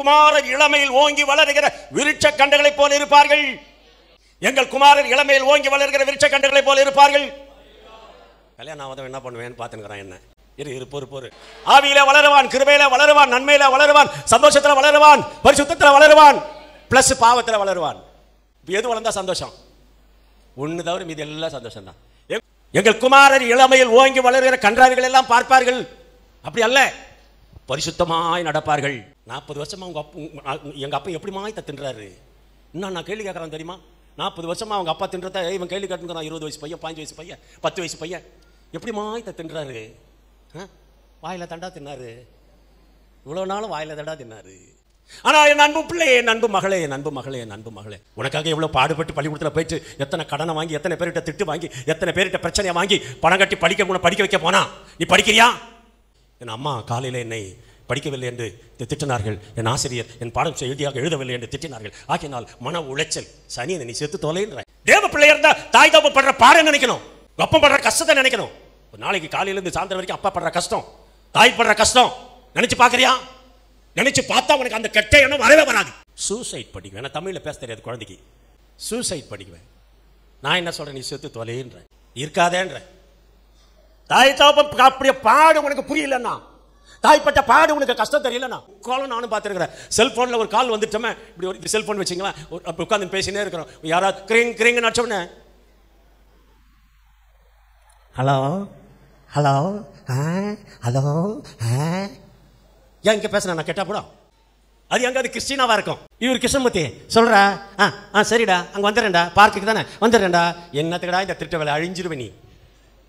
குமாரர் இளமையில் ஓங்கி வளருகிற விருட்ச கண்டுகளைப் போல இருப்பார்கள். எங்கள் குமாரர் இளமையில் ஓங்கி வளர்கிற விருட்ச கண்டுகளைப் போல இருப்பார்கள். கல்யாணம் ஆவதம் என்ன பண்ணுவேன்னு பார்த்துக்கிறான். என்ன இரு பொறு ஆவியில வளருவான், கிருபையில வளருவான், நன்மையில வளருவான், சந்தோஷத்துல வளருவான், பரிசுத்தத்துல வளருவான், பிளஸ் பாவத்துல வளருவான். எது வளர்ந்தா சந்தோஷம்? ஒண்ணு தவிர மீது எல்லாம் சந்தோஷம் தான். எங்கள் குமாரர் இளமையில் ஓங்கி வளர்கிற கன்றாவிகள் எல்லாம் பார்ப்பார்கள். அப்படி அல்ல, பரிசுத்தமாய் நடப்பார்கள். 40 வருஷமா எங்க அப்பா எப்படி மாய் தின்றாரு? இன்னும் நான் கேள்வி கேட்கறேன் தெரியுமா? 40 வருஷமா அவங்க அப்பா தின்றத இவன் கேள்வி கேட்டுக்கிறான். 20 வயசு பையன், 15 வயசு பையன், 10 வயசு பையன் எப்படி மாய் தின்றாரு? வாயில தண்டா தின்னாரு. இவ்வளவு நாளும் வாயில தண்டா தின்னாரு. ஆனா என் அன்பு பிள்ளை, என் அன்பு மகளே, என் அன்பு மகளே, என் அன்பு மகளே, உனக்காக எவ்வளவு பாடுபட்டு பள்ளிக்கூடத்தில் போயிட்டு எத்தனை கடனை வாங்கி, எத்தனை பேர்கிட்ட திட்டு வாங்கி, எத்தனை பேர்கிட்ட பிரச்சனையை வாங்கி பணம் கட்டி படிக்க வைக்க போனா நீ படிக்கிறியா? என் அம்மா காலையில் என்னை படிக்கவில்லை என்று திட்டினார்கள். என் ஆசிரியர் என் பாடம் எழுதியாக எழுதவில்லை என்று திட்டினார்கள். ஆகினால் மன உளைச்சல். சனி நீ செத்து தொலைன்ற. தேவ பிள்ளையா இருந்தா தாய் தப்பு படுற பாரு நினைக்கணும், அப்பா படுற கஷ்டத்தை நினைக்கணும். ஒரு நாளைக்கு காலையில இருந்து சாயந்தரம் வரைக்கும் அப்பா படுற கஷ்டம், தாய் படுற கஷ்டம் நினைச்சு பாக்குறியா? நினைச்சு பார்த்தா உனக்கு அந்த கெட்ட எண்ணம் வரவே வராது. சூசைட் படிக்குவேன். நான் தமிழ்ல பேச தெரியாது குழந்தைக்கு. சூசைட் படிக்குவேன். நான் என்ன சொல்றேன்? நீ செத்து தொலைன்ற, இருக்காதேன்ற. தாய் தப்பு அப்படியே பாடு உனக்கு புரியலன்னா, தாய்ப்பட்ட பாடு உனக்கு கஷ்டம் தெரியலன்னா, காலம் நானும் பார்த்துருக்கிறேன். செல்போன்ல ஒரு கால் வந்துட்டோமே, இப்படி ஒரு செல்போன் வச்சிங்களா, அப்படி உட்காந்து பேசினே இருக்கிறோம். யாராவது கிரிங் கிரிங் நச்சோடனே ஹலோ ஹலோ ஹலோ ஏன் இங்க பேசுறேன் நான் கேட்டா போடும். அது எங்க அது கிறிஸ்டினாவா இருக்கும். இவர் கிருஷ்ணமூர்த்தி சொல்றா, சரிடா அங்க வந்துடுறேன்டா, பார்க்குக்கு தானே வந்துடுறேன்டா. என்னத்துக்கடா இந்த திட்ட வேலை? அழிஞ்சிருவேன், நீ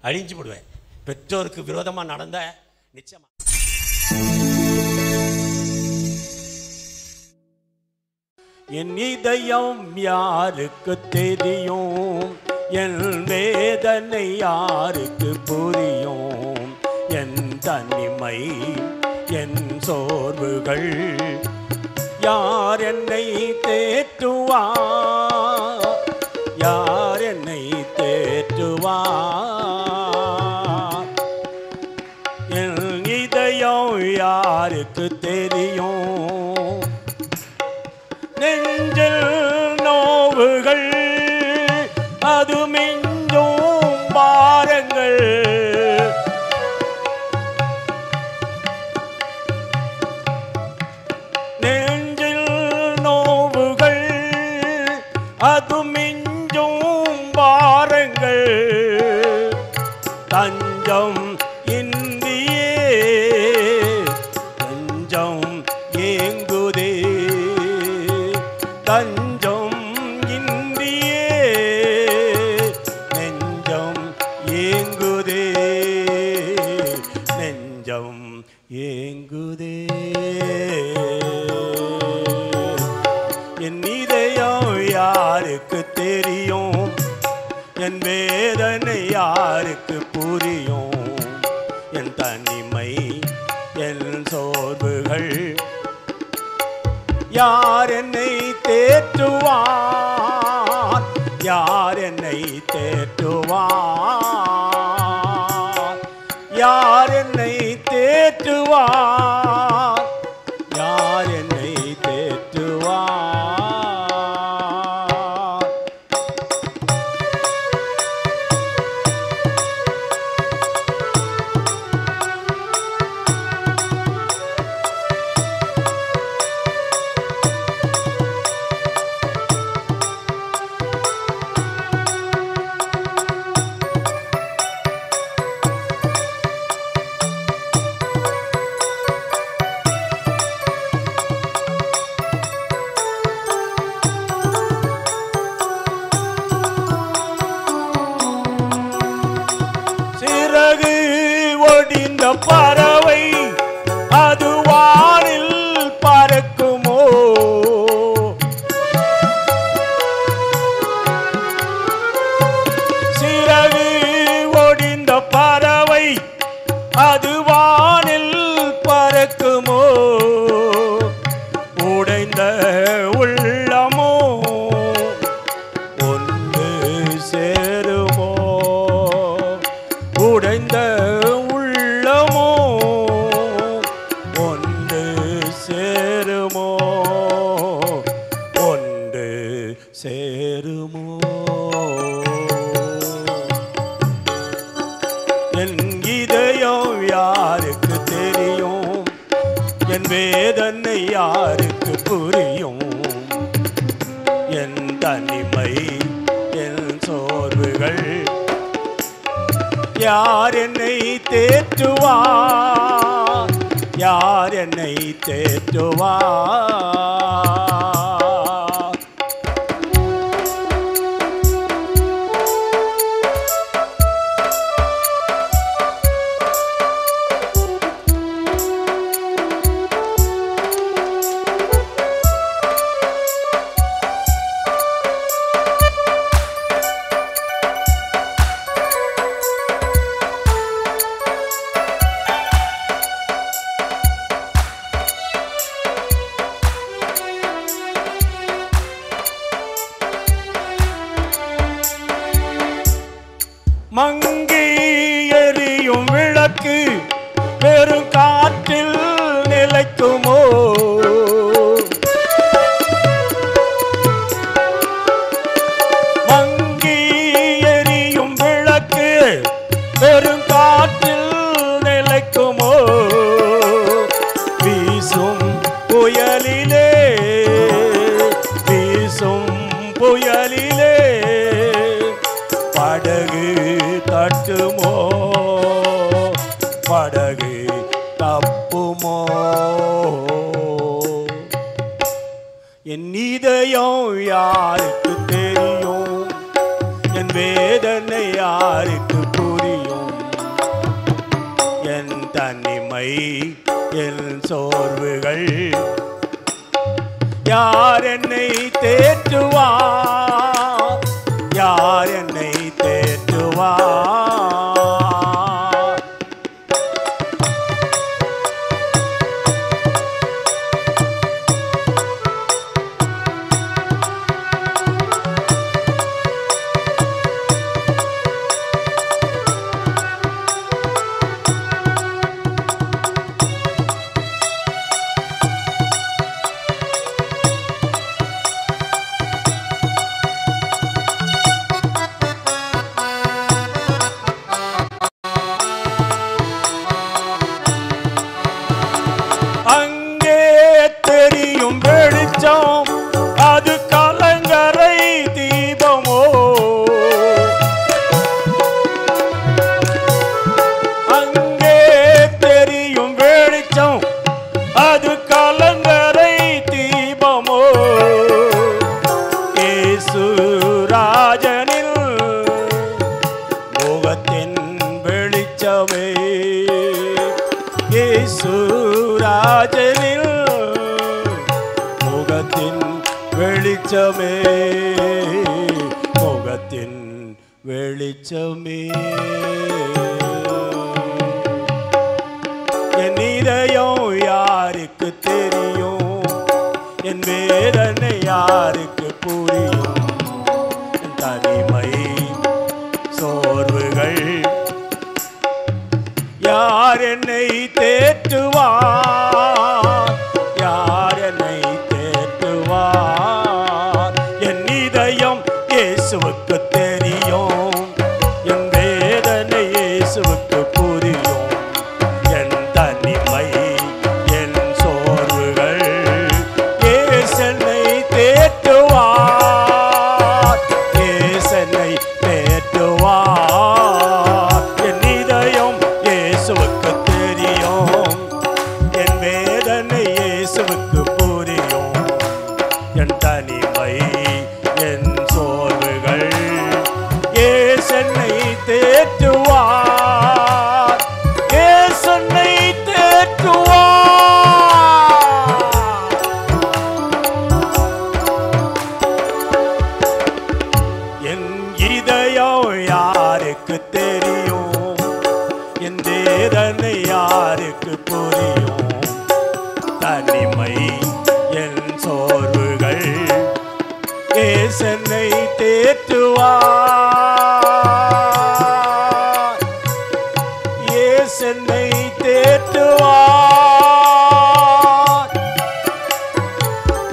அழிஞ்சு போடுவேன். பெற்றோருக்கு விரோதமா நடந்த நிச்சயமா. என் இதயம் யாருக்கு தெரியும், என் வேதனை யாருக்கு புரியும், என் தனிமை என் சோர்வுகள் யார் என்னை தேற்றுவார், யார் என்னை தேற்றுவார். என் இதயம் யாருக்கு தெரியும், நெஞ்சில் நோவுகள் அது மிஞ்சும் பாரங்கள், நெஞ்சில் நோவுகள் அது மிஞ்சும் பாரங்கள், தஞ்சம் இந்தியே தஞ்சம் ஏங்குதே, தஞ்சம் இந்தியே நெஞ்சம் ஏங்குதே, நெஞ்சம் ஏங்குதே. என் இதயம் யாருக்கு தெரியும், என் வேதனை யாருக்கு புரியும், என் தனிமை என் சோர்வுகள் யார் என்னை தேற்றுவார், யார் என்னை தேற்றுவார், யார் என்னை தேற்றுவார், யார் என்னை தேற்றுவார். பறவை அது வானில் பறக்குமோ, சிறகு ஒடிந்த பறவை அது வானில் பறக்குமோ, உடைந்த உள்ளமோ ஒன்று சேருமோ, உடைந்த ஒன்று சேருமோ, வேதனை யாருக்கு புரியும்? என் தனிமை, என் சோர்வுகள் யார் என்னை தேற்றுவார்? யார் என்னை தேற்றுவார்? மங்கி எரியும் விளக்கு பெரும் காற்றில் நிலைக்குமோ? மங்கி எரியும் விளக்கு பெரும் காற்றில் நிலைக்குமோ? வீசும் புயலிலே, வீசும் புயலிலே படகு தட்டுமோ? படகு தப்புமோ? என் இதயம் யாருக்கு தெரியும்? என் வேதனை யாருக்கு புரியும்? என் தனிமை, என் சோர்வுகள் யார் என்னை தேற்றுவார்? யார் என்னை தேற்றுவார்? அங்கே தெரியும் வெளிச்சம், அது கலங்கரை தீபமோ? அங்கே தெரியும் வெளிச்சம், அது கலங்கரை தீபமோ? இயேசு ராஜனில் முகத்தின் வெளிச்சமே, இயேசு ராஜனில் முகத்தின் வெளிச்சமே, முகத்தின் வெளிச்சமே. என் இதயம் யாருக்கு தெரியும்? என் வேதனை யாருக்கு புரியும்? என் தனிமை, சோர்வுகள் யார் என்னை தேற்றுவார்? யார் என்னை தேற்றுவார்? என் இதயம் இயேசுவுக்கு தெரியும், என் வேதனை இயேசுவுக்கு புரியும். என் தனிமை, என் சோர்வுகள் இயேசு என்னை தேற்றுவார், இயேசு என்னை தேற்றுவார். என் இதயம் இயேசுவுக்கு தெரியும், என் வேதனை இயேசுவுக்கு புரியும். என் தனிமை, என் சோர்வுகள் இயேசு என்னை தேற்றுவார், இயேசு என்னை தேற்றுவார். என் இதயம் யாருக்கு தெரியும்? என் வேதனை யாருக்கு புரியும்? தனிமை, என் சோர்வுகள் இயேசு என்னை தேற்றுவார், இயேசு என்னை தேற்றுவார்,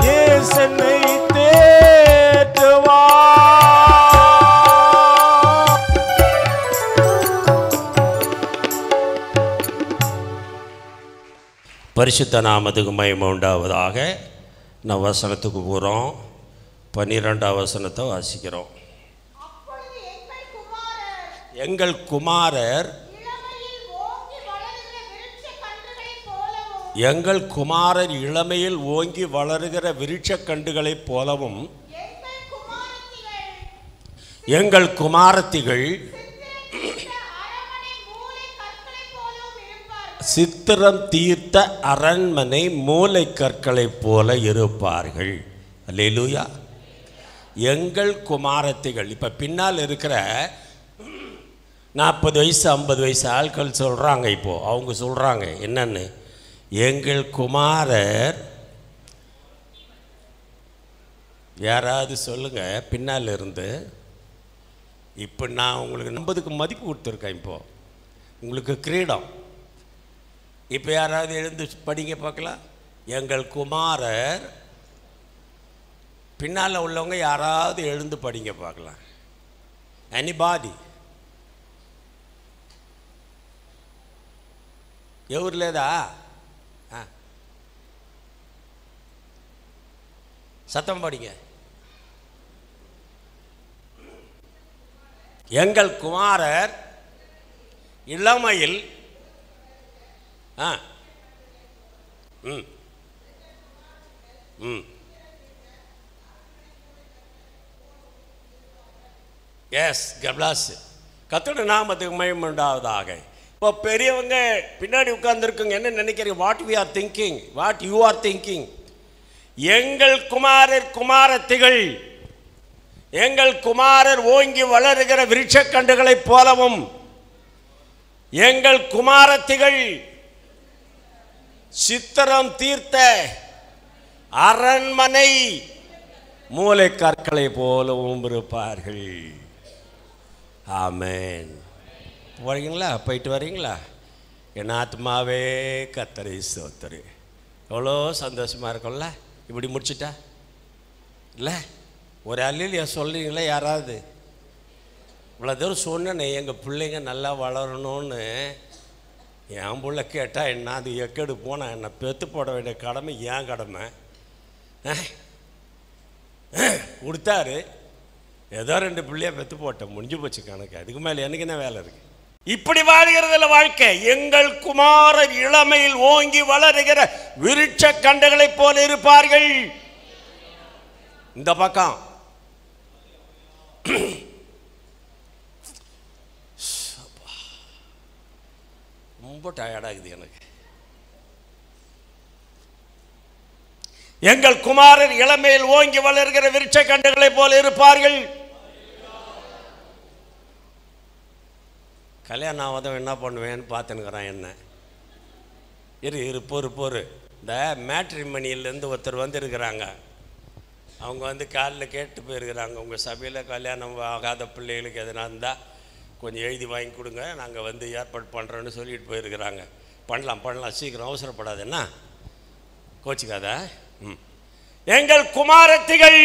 இயேசு என்னை தேற்றுவார். பரிசுத்த நாமத்துக்கு மகிமை உண்டாவதாக. நான் வசனத்துக்கு போகிறோம். 12ஆம் வசனத்தை வாசிக்கிறோம். எங்கள் குமாரர் இளமையில் ஓங்கி வளருகிற விருட்ச கண்டுகளைப் போலவும் எங்கள் குமாரத்திகள் சித்திரம் தீர்த்த அரண்மனை மூலை கற்களைப் போல இருப்பார்கள். அல்லேலூயா. எங்கள் குமாரத்திகள். இப்போ பின்னால் இருக்கிற 40 வயசு 50 வயசு ஆட்கள் சொல்கிறாங்க. இப்போது அவங்க சொல்கிறாங்க என்னன்னு, எங்கள் குமாரர், யாராவது சொல்லுங்கள் பின்னால் இருந்து. இப்போ நான் உங்களுக்கு 50க்கு மதிப்பு கொடுத்துருக்கேன். இப்போது உங்களுக்கு கிரீடம். இப்போ யாராவது எழுந்து படிங்க பார்க்கலாம். எங்கள் குமாரர். பின்னால் உள்ளவங்க யாராவது எழுந்து படிங்க பார்க்கலாம். எனிபாடி? எவர்லேதா? சத்தம் படிங்க. எங்கள் குமாரர் இளமையில் எஸ் கப்லாஸ். கர்த்தருடைய நாமத்துக்கு மகிமை உண்டாவதாக. இப்போ பெரியவங்க பின்னாடி உட்கார்ந்துருக்குங்க. என்ன நினைக்கிறீங்க? What we are thinking, what you are thinking. எங்கள் குமாரர் குமாரத்திகள், எங்கள் குமாரர் ஓங்கி வளருகிற விருட்சக்கண்டுகளைப் போலவும் எங்கள் குமாரத்திகள் சித்திரம் தீர்த்த அரண்மனை மூலை கற்களை போலவும் இருப்பார்கள். ஆமென். வரீங்களா? போயிட்டு வரீங்களா? என் ஆத்மாவே கர்த்தரை ஸ்தோத்திரி. எவ்வளோ சந்தோஷமாக இருக்கும்ல இப்படி முடிச்சுட்டா இல்லை? ஒரு அல்லேலூயா சொல்கிறீங்களா யாராவது? இவ்வளோ தூரம் சொன்னேனே, எங்கள் பிள்ளைங்க நல்லா வளரணும்னு. என் பிள்ளை கேட்டால் என்ன, அது எக்கெடு போனால் என்னை பெற்று போட வேண்டிய கடமை ஏன் கடமை. கொடுத்தாரு, ஏதோ 2 பிள்ளைய பெற்று போட்டேன், முடிஞ்சு போச்சு கணக்கு. அதுக்கு மேலே எனக்கு என்ன வேலை இருக்குது? இப்படி வாழ்கிறதில்ல வாழ்க்கை. எங்கள் குமாரர் இளமையில் ஓங்கி வளருகிற விருட்ச கண்டுகளைப் போல இருப்பார்கள். இந்த பக்கம் ரொம்ப டயர்டாகுது எனக்கு. எங்கள் குமாரர் இளமையில் ஓங்கி வளர்கிற விருட்ச கண்டுகளைப் போல இருப்பார்கள். கல்யாணம் ஆவதும் என்ன பண்ணுவேன்னு பார்த்துனுக்குறான். என்ன இரு பொறு. இந்த மேட்ரிமணியிலேருந்து ஒருத்தர் வந்துருக்கிறாங்க. அவங்க வந்து காலில் கேட்டு போயிருக்கிறாங்க, உங்கள் சபையில் கல்யாணம் ஆகாத பிள்ளைகளுக்கு எதனா இருந்தால் கொஞ்சம் எழுதி வாங்கி கொடுங்க, நாங்கள் வந்து ஏற்பாடு பண்ணுறோன்னு சொல்லிட்டு போயிருக்கிறாங்க. பண்ணலாம் சீக்கிரம், அவசரப்படாது. என்ன கோச்சிக்காத. எங்கள் குமாரத்திகள்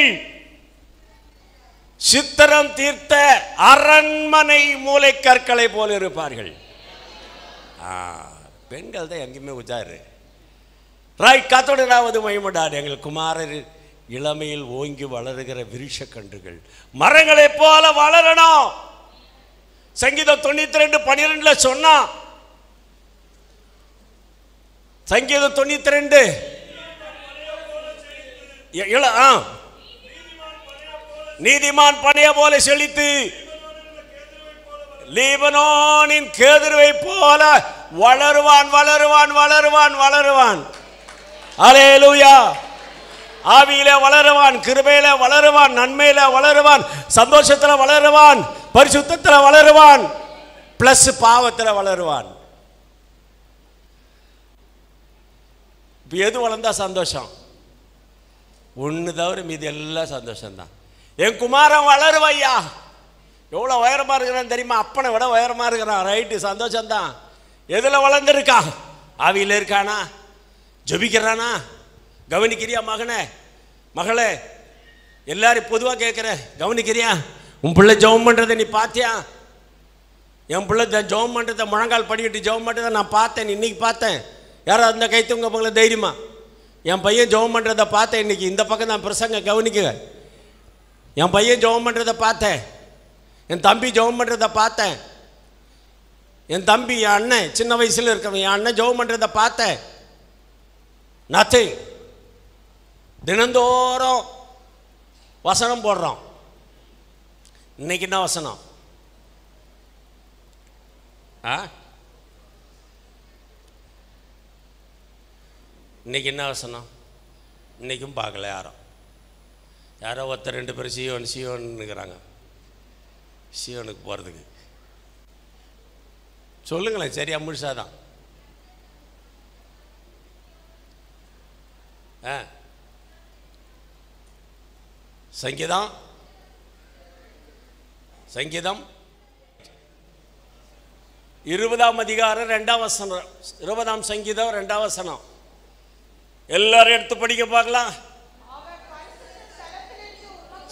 சித்திரம் தீர்த்த அரண்மனை மூலை கற்களை போல இருப்பார்கள். பெண்கள் தான் எங்கேயுமே உஜாரு. ரைட். கர்த்தருடைய மகிமைப்படாது. எங்கள் குமாரர் இளமையில் ஓங்கி வளருகிற விருட்ச கன்றுகள் மரங்களைப் போல வளரணும். சங்கீதம் 92:12 சொன்னா, சங்கீதம் 92 நீதிமான் பனைய போல செழித்து லீபனோனின் கேதுருவை போல வளருவான். அல்லேலூயா. ஆவியிலே வளருவான், கிருபையிலே வளருவான், நன்மையிலே வளருவான், சந்தோஷத்துல வளருவான், பரிசுத்தத்துல வளருவான், பிளஸ் பாவத்துல வளருவான். இப்போ எது வளர்ந்தா சந்தோஷம்? ஒன்று தவிர மீது எல்லாம் சந்தோஷம்தான். என் குமாரன் வளருவையா. எவ்வளோ உயரமாக இருக்கிறான்னு தெரியுமா? அப்பனை விட உயரமாக இருக்கிறான். ரைட்டு, சந்தோஷம்தான். எதில் வளர்ந்துருக்கா? ஆவியில் இருக்கானா? ஜபிக்கிறானா? கவனிக்கிறியா? மகளே எல்லாரும் பொதுவாக கேட்குறேன், கவனிக்கிறியா? உன் பிள்ளை ஜெபம் பண்ணுறதை நீ பார்த்தியா? என் பிள்ளை ஜெபம் பண்ணுறதை முழங்கால் படிக்கிட்டு ஜெபம் பண்ணுறதை நான் பார்த்தேன், இன்னைக்கு பார்த்தேன். யாராவது அந்த கை தூங்க போகல தைரியமா? என் பையன் ஜெபம் பண்ணுறதை பார்த்தேன் இன்னைக்கு. இந்த பக்கம் தான் பிரசங்க கவனிக்குங்க. என் பையன் ஜெபம் பண்ணுறதை பார்த்தேன், என் தம்பி ஜெபம் பண்ணுறதை பார்த்தேன், என் தம்பி என் அண்ணன் சின்ன வயசில் இருக்கிறவன் என் அண்ணன் ஜெபம் பண்ணுறதை பார்த்தேன். நத்திங். தினந்தோறும் வசனம் போடுறோம். இன்னைக்கு என்ன வசனம்? இன்னைக்கு என்ன வசனம்? இன்னைக்கும் பார்க்கல யாரும். யாரோ ஒருத்தர் 2 பேர் சியோன்னுங்கிறாங்க. சியோனுக்கு போகிறதுக்கு சொல்லுங்களேன், சரியா முழுசாதான். சங்கீதம் 20ஆம் அதிகாரம் 2ஆம் வசனம். 20ஆம் சங்கீதம் 2ஆம் வசனம். எல்லாரும் எடுத்து படிக்க பார்க்கலாம்.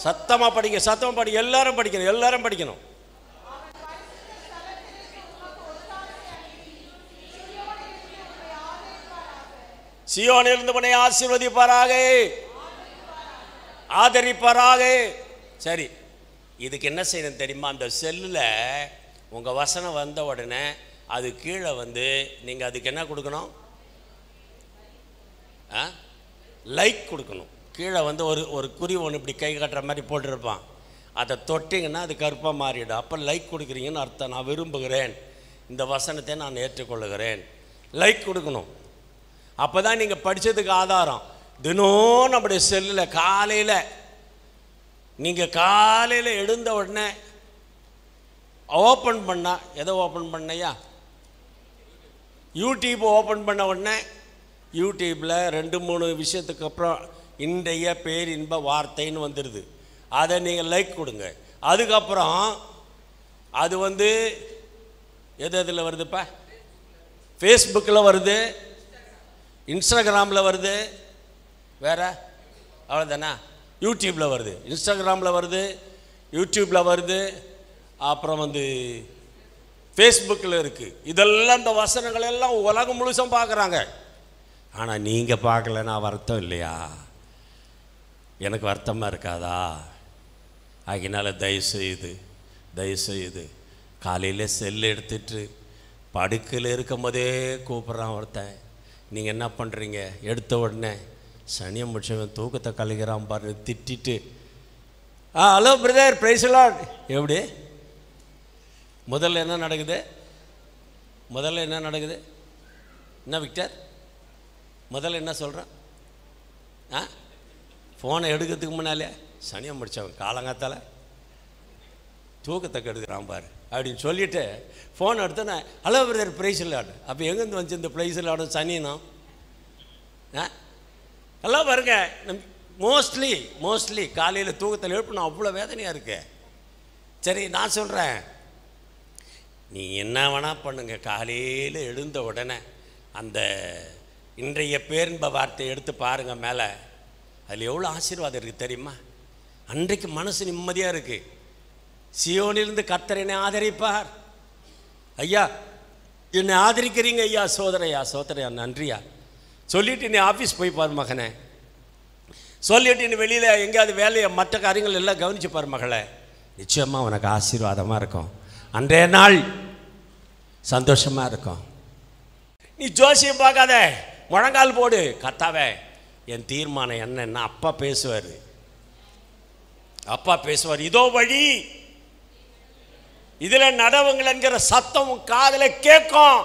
சத்தமா படிங்க, சத்தமா படிங்க. எல்லாரும் படிக்கணும், எல்லாரும் படிக்கணும். சியோனிலிருந்து உன்னை ஆசீர்வதிப்பாராக, ஆதரிப்பாராக. சரி, இதுக்கு என்ன செய்யணும் தெரியுமா? அந்த செல்லில் உங்கள் வசனம் வந்த உடனே அது கீழே வந்து நீங்கள் அதுக்கு என்ன கொடுக்கணும்? லைக் கொடுக்கணும். கீழே வந்து ஒரு குறி ஒன்று இப்படி கை கட்டுற மாதிரி போட்டிருப்பான். அதை தொட்டிங்கன்னா அது கருப்பாக மாறிடும். அப்போ லைக் கொடுக்குறீங்கன்னு அர்த்தம். நான் விரும்புகிறேன், இந்த வசனத்தை நான் ஏற்றுக்கொள்ளுகிறேன். லைக் கொடுக்கணும். அப்போ தான் நீங்கள் படித்ததுக்கு ஆதாரம். தினம் நம்முடைய செல்லில் காலையில் நீங்கள் காலையில் எழுந்த உடனே ஓப்பன் பண்ணால், எதை ஓப்பன் பண்ணையா? யூடியூப் ஓப்பன் பண்ண உடனே யூடியூப்பில் 2-3 விஷயத்துக்கு அப்புறம் இன்றைய பேரின்ப வார்த்தைன்னு வந்துடுது. அதை நீங்கள் லைக் கொடுங்க. அதுக்கப்புறம் அது வந்து எதில் வருதுப்பா? ஃபேஸ்புக்கில் வருது, இன்ஸ்டாகிராமில் வருது, வேறு அவ்வளோதானே? யூடியூப்பில் வருது, இன்ஸ்டாகிராமில் வருது, யூடியூப்பில் வருது, அப்புறம் வந்து ஃபேஸ்புக்கில் இருக்குது. இதெல்லாம் இந்த வசனங்கள் எல்லாம் உலகம் முழுசும் பார்க்குறாங்க. ஆனால் நீங்கள் பார்க்கலன்னா வருத்தம் இல்லையா? எனக்கு வருத்தமாக இருக்காதா? அதனால தயவுசெய்து காலையில் செல் எடுத்துட்டு படுக்கையில் இருக்கும் போதே கூப்பிட்றான் ஒருத்தன். நீங்கள் என்ன பண்ணுறீங்க? எடுத்த உடனே சனியை முடிச்சவன் தூக்கத்தை கலைக்கிறான் பாரு, திட்டிட்டு ஹலோ பிரதர் பிரைஸ் லார்ட். எப்படி முதல்ல என்ன நடக்குது? என்ன விக்டர் முதல்ல என்ன சொல்கிறான்? ஃபோனை எடுக்கிறதுக்கு முன்னாலே சனியை முடித்தவன் காலங்காத்தால் தூக்கத்தை கெடுக்கிறான் பாரு அப்படின்னு சொல்லிவிட்டு ஃபோன் எடுத்தோன்னே ஹலோ பிரதர் பிரைஸ் லார்ட். அப்போ எங்கேருந்து வந்துச்சு இந்த பிரைஸ் லார்டும் சனினும்? எல்லாம் பாருங்க, மோஸ்ட்லி காலையில் தூக்கத்தில் எழுப்பணும் அவ்வளோ வேதனையாக இருக்கு. சரி, நான் சொல்கிறேன், நீ என்ன வேணால் பண்ணுங்க, காலையில் எழுந்த உடனே அந்த இன்றைய பேரின்ப வார்த்தையை எடுத்து பாருங்கள் மேலே. அதில் எவ்வளோ ஆசீர்வாதம் இருக்குது தெரியுமா? அன்றைக்கு மனசு நிம்மதியாக இருக்குது. சியோனிலிருந்து கர்த்தர் என்னை ஆதரிப்பார். ஐயா என்னை ஆதரிக்கிறீங்க ஐயா, சோதரையா நன்றியா சொல்லிவிட்டு நீ ஆஃபீஸ் போய் பாரு மகனே, சொல்லிவிட்டு நீ வெளியில் எங்கேயாவது வேலையை மற்ற காரியங்கள் எல்லாம் கவனிச்சு பாரு மகளே. நிச்சயமாக உனக்கு ஆசீர்வாதமாக இருக்கும். அன்றைய நாள் சந்தோஷமாக இருக்கும். நீ ஜோசியம் பார்க்காத, முழங்கால் போடு. கர்த்தாவே என் தீர்மானம் என்னன்னா அப்பா பேசுவார், இதோ வழி, இதில் நடவுங்கள் என்கிற சத்தம் காதில் கேட்கும்.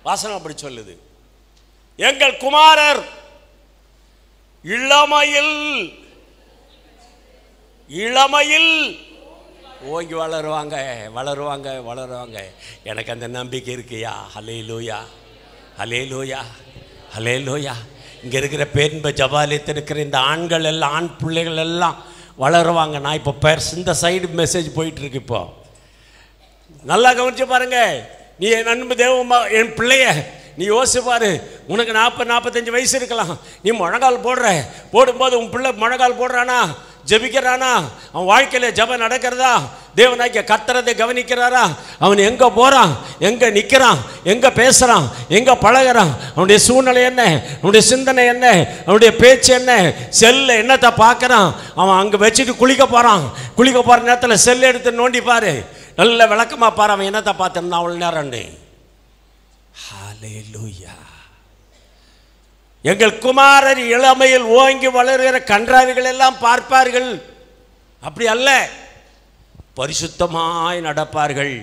வாசனம் அப்படி சொல்லுது. எங்கள் குமாரர் இளமையில் ஓங்கி வளருவாங்க. எனக்கு அந்த நம்பிக்கை இருக்குயா. ஹல்லேலூயா. இங்கே இருக்கிற பேரின்ப ஜபாலயத்தில் இருக்கிற இந்த ஆண்கள் எல்லாம், ஆண் பிள்ளைகள் எல்லாம் வளருவாங்க. நான் இப்போ இந்த சைடு மெசேஜ் போயிட்டுருக்கு. இப்போ நல்லா கவனிச்சு பாருங்க. நீ என் அன்பு தேவமா, என் பிள்ளைய நீ யோசிப்பாரு. உனக்கு 40-45 வயசு இருக்கலாம். நீ முழங்கால் போடும்போது உன் பிள்ளை முழங்கால் போடுறானா, ஜெபிக்கிறானா, அவன் வாழ்க்கையில் ஜெபம் நடக்கிறதா, தேவனாகிய கர்த்தர் அதை கவனிக்கிறாரா? அவன் எங்கே போகிறான், எங்கே நிற்கிறான், எங்கே பேசுகிறான், எங்கே பழகிறான், அவனுடைய சூழ்நிலை என்ன, அவனுடைய சிந்தனை என்ன, அவனுடைய பேச்சு என்ன, செல்ல என்னத்தை பார்க்குறான். அவன் அங்கே வச்சுட்டு குளிக்க போகிறான், குளிக்க போகிற நேரத்தில் செல் எடுத்து நோண்டிப்பார், நல்ல விளக்கமாக பாரு அவன் என்னத்தை பார்த்துருந்தான் அவ்வளோ நேரம்னு. ஹல்லேலூயா. எங்கள் குமாரர் இளமையில் ஓங்கி வளர்கிற கன்றாவிகள் எல்லாம் பார்ப்பார்கள். அப்படி அல்ல, பரிசுத்தமாய் நடப்பார்கள்.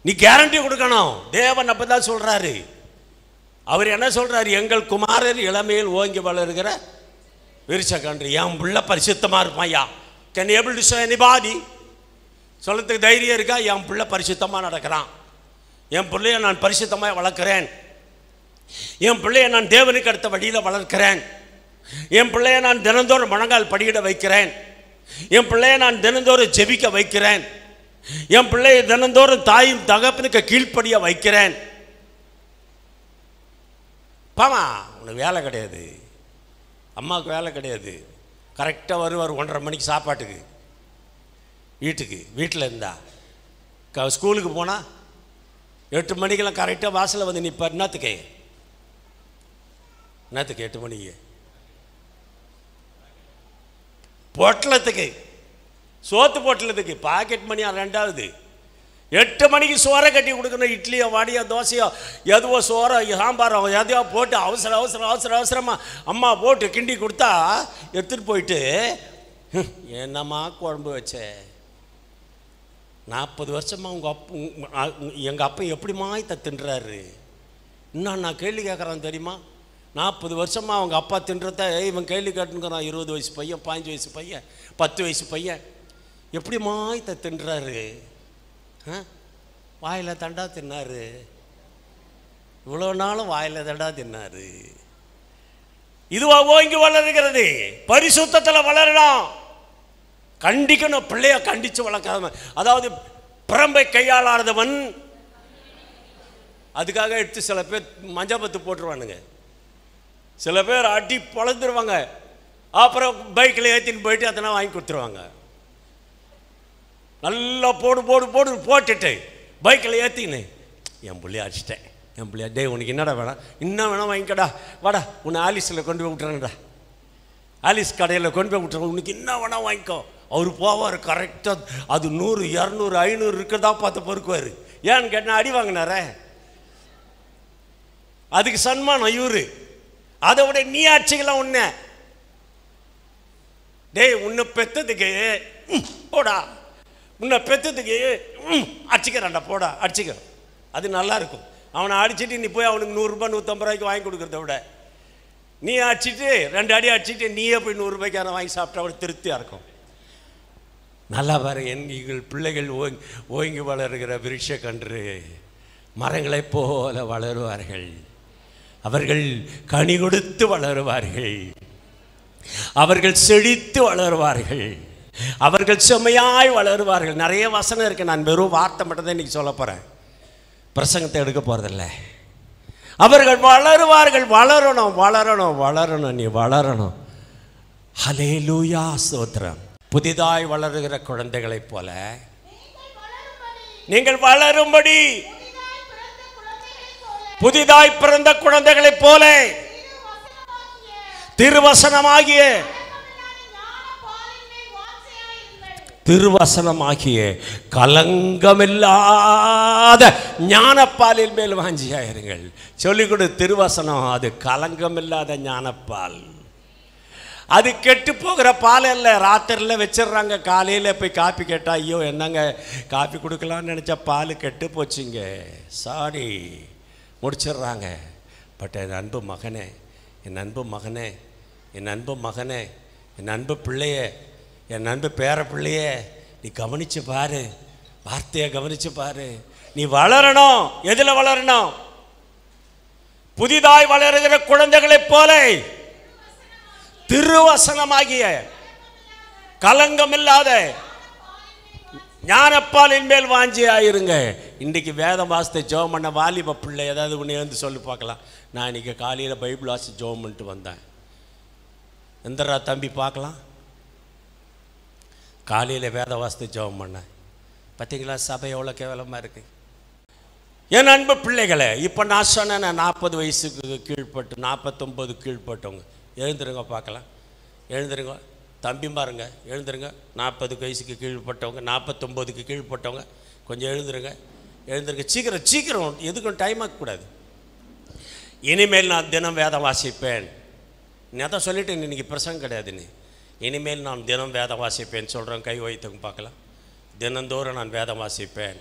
நீ கேரண்டி கொடுக்கணும். தேவன் அப்பதான் சொல்றாரு. அவர் என்ன சொல்றாரு? எங்கள் குமாரர் இளமையில் ஓங்கி வளர்கிற விருட்ச கன்று. என் பிள்ளை பரிசுத்தமா இருப்பாயா? Can able to say anybody? சொல்லத்துக்கு தைரியம் இருக்கா? என் பிள்ளை பரிசுத்தமாக நடக்கிறான், என் பிள்ளைய நான் பரிசுத்தமாக வளர்க்குறேன், என் பிள்ளைய நான் தேவனுக்கு அடுத்த வழியில் வளர்க்கிறேன், என் பிள்ளைய நான் தினந்தோறும் முழங்கால் படியிட வைக்கிறேன், என் பிள்ளைய நான் தினந்தோறும் ஜெபிக்க வைக்கிறேன், என் பிள்ளைய தினந்தோறும் தாயும் தகப்பனுக்கு கீழ்ப்படிய வைக்கிறேன். பாமா உனக்கு வேலை கிடையாது, அம்மாவுக்கு வேலை கிடையாது. கரெக்டாக வருவார் 1:30 மணிக்கு சாப்பாட்டுக்கு வீட்டில் இருந்தா. ஸ்கூலுக்கு போனால் 8 மணிக்கெல்லாம் கரெக்டாக வாசலில் வந்து நிற்பார். என்னத்துக்கு 8 மணிக்கு பொட்டலத்துக்கு, சோத்து பொட்டலத்துக்கு பாக்கெட் மணியா 2வது. 8 மணிக்கு சோறை கட்டி கொடுக்கணும். இட்லியோ வடையோ தோசையோ எதுவோ சோறோ சாம்பாரோ எதையோ போட்டு அவசரமாக அம்மா போட்டு கிண்டி கொடுத்தா எடுத்துகிட்டு போயிட்டு என்னம்மா குழம்பு வச்ச? 40 வருஷமாக எங்கள் அப்பா எப்படிமா தின்றாரு? இன்னும் நான் கேள்வி கேட்குறான் தெரியுமா? 40 வருஷமாக அவங்க அப்பா தின்றத இவன் கேள்வி கேட்டுங்கிறான். 20 வயசு பையன், 15 வயசு பையன், 10 வயசு பையன் எப்படிமா தின்றாரு? வாயில் தண்டா தின்னாரு, இவ்வளோ நாளும் வாயில் தண்டா தின்னாரு. இதுவா ஓங்கி வளர்கிறது? பரிசுத்தத்தில் வளரணும். கண்டிக்கணும். பிள்ளைய கண்டித்து வளர்க்காம, அதாவது பிரம்பை கையாளாதவன். அதுக்காக எடுத்து சில பேர் மஞ்சப்பத்து போட்டுருவானுங்க, சில பேர் அடி பொழந்துருவாங்க. அப்புறம் பைக்கில் ஏற்றின்னு போயிட்டு அதெல்லாம் வாங்கி கொடுத்துருவாங்க. நல்லா போட்டுட்டு பைக்கில் ஏற்றின்னு என் பிள்ளைய அடிச்சிட்டேன், என் பிள்ளையா டே உனக்கு என்னடா வேணாம், இன்னும் வேணாம் வாங்கிக்கடா, வாடா உன்னை ஆலிஸில் கொண்டு போய் விட்டுறேன்டா, ஆலிஸ் கடையில் கொண்டு போய் விட்டுறேன், உனக்கு என்ன வேணால் வாங்கிக்கோ. அவர் போவார் கரெக்டாக. அது 100, 200, 500 இருக்கிறதா பார்த்து பொறுக்குவார். ஏன்னு கேட்டால் அடி வாங்கினாரே, அதுக்கு சன்மானம் இவரு. அதை விட நீ அடிச்சிக்கலாம். உன்னை டேய் உன்னை பெற்றதுக்கு போடா, உன்னை பெற்றதுக்கு அடிச்சுக்கிறான்டா போடா, அடிச்சுக்க. அது நல்லா இருக்கும். அவனை அடிச்சுட்டு நீ போய் அவனுக்கு 100 ரூபாய் 150 ரூபாய்க்கு வாங்கி கொடுக்குறத விட நீ அடிச்சுட்டு 2 அடி அடிச்சுட்டு நீயே போய் 100 ரூபாய்க்கான வாங்கி சாப்பிட்டா அவனுக்கு திருப்தியாக இருக்கும். நல்லா பாரு, எங்கள் பிள்ளைகள் ஓங்கி வளர்கிற விருட்ச கன்று மரங்களைப் போல வளருவார்கள். அவர்கள் கனி கொடுத்து வளருவார்கள், அவர்கள் செழித்து வளருவார்கள், அவர்கள் செம்மையாய் வளருவார்கள். நிறைய வசனம் இருக்கு. நான் வெறும் வார்த்தை மட்டும் தான் இன்னைக்கு சொல்ல போறேன், பிரசங்கத்தை எடுக்க போறதில்ல. அவர்கள் வளருவார்கள். வளரணும் வளரணும் வளரணும், நீ வளரணும். ஹல்லேலூயா, ஸ்தோத்திரம். புதிதாய் வளருகிற குழந்தைகளைப் போல நீங்கள் வளரும்படி, புதிதாய் பிறந்த குழந்தைகளைப் போல திருவசனமாகிய கலங்கமில்லாத ஞானப்பாலின் மேல் வாஞ்சியாயிருங்கள். சொல்லிக் கொடு, திருவசனம் அது கலங்கமில்லாத ஞானப்பால். அது கெட்டு போகிற பால் இல்லை. ராத்திரியில் வச்சிடுறாங்க, காலையில் போய் காப்பி கேட்டால் ஐயோ என்னங்க காப்பி கொடுக்கலான்னு நினச்சா பால் கெட்டு போச்சுங்க, சாரி முடிச்சிடுறாங்க. பட் என் அன்பு மகனே, என் அன்பு மகனே, என் அன்பு மகனே, என் அன்பு பிள்ளையே, என் அன்பு பேர பிள்ளையே, நீ கவனிச்சு பாரு, வார்த்தையை கவனிச்சு பாரு. நீ வளரணும். எதில் வளரணும்? புதிதாய் வளருகிற குழந்தைகளைப் போல திருவசனமாகிய கலங்கமில்லாத ஞானப்பாலின் மேல் வாஞ்சியாயிருங்க. இன்றைக்கு வேதம் வாசித்த ஜெபம் பண்ண வாலிப பிள்ளை ஏதாவது ஒன்று வந்து சொல்லி பார்க்கலாம். நான் இன்றைக்கி காலையில் பைபிள் வாசி ஜெபம் பண்ணிட்டு வந்தேன். எந்தரா தம்பி பார்க்கலாம். காலையில் வேத வாசித்து ஜெபம் பண்ணேன். பார்த்தீங்களா சபை எவ்வளோ கேவலமாக இருக்குது. என் அன்பு பிள்ளைகளை, இப்போ நான் சொன்னேன் 40 வயசுக்கு கீழ்பட்டு 49 கீழ்பட்டவங்க எழுந்துருங்க பார்க்கலாம். எழுந்துருங்க தம்பி பாருங்க, எழுந்துருங்க. 40 வயசுக்கு கீழ்பட்டவங்க, 49க்கு கீழ்பட்டவங்க கொஞ்சம் எழுந்துருங்க. சீக்கிரம் சீக்கிரம், எதுக்கும் டைம் ஆகக்கூடாது. இனிமேல் நான் தினம் வேதம் வாசிப்பேன். நீ அதான் சொல்லிட்டேன், இன்றைக்கி பிரசங்கம் கிடையாதுன்னு. இனிமேல் நான் தினம் வேதம் வாசிப்பேன் சொல்கிறேன். கை வைத்தவங்க பார்க்கலாம். தினந்தோறும் நான் வேதம் வாசிப்பேன்.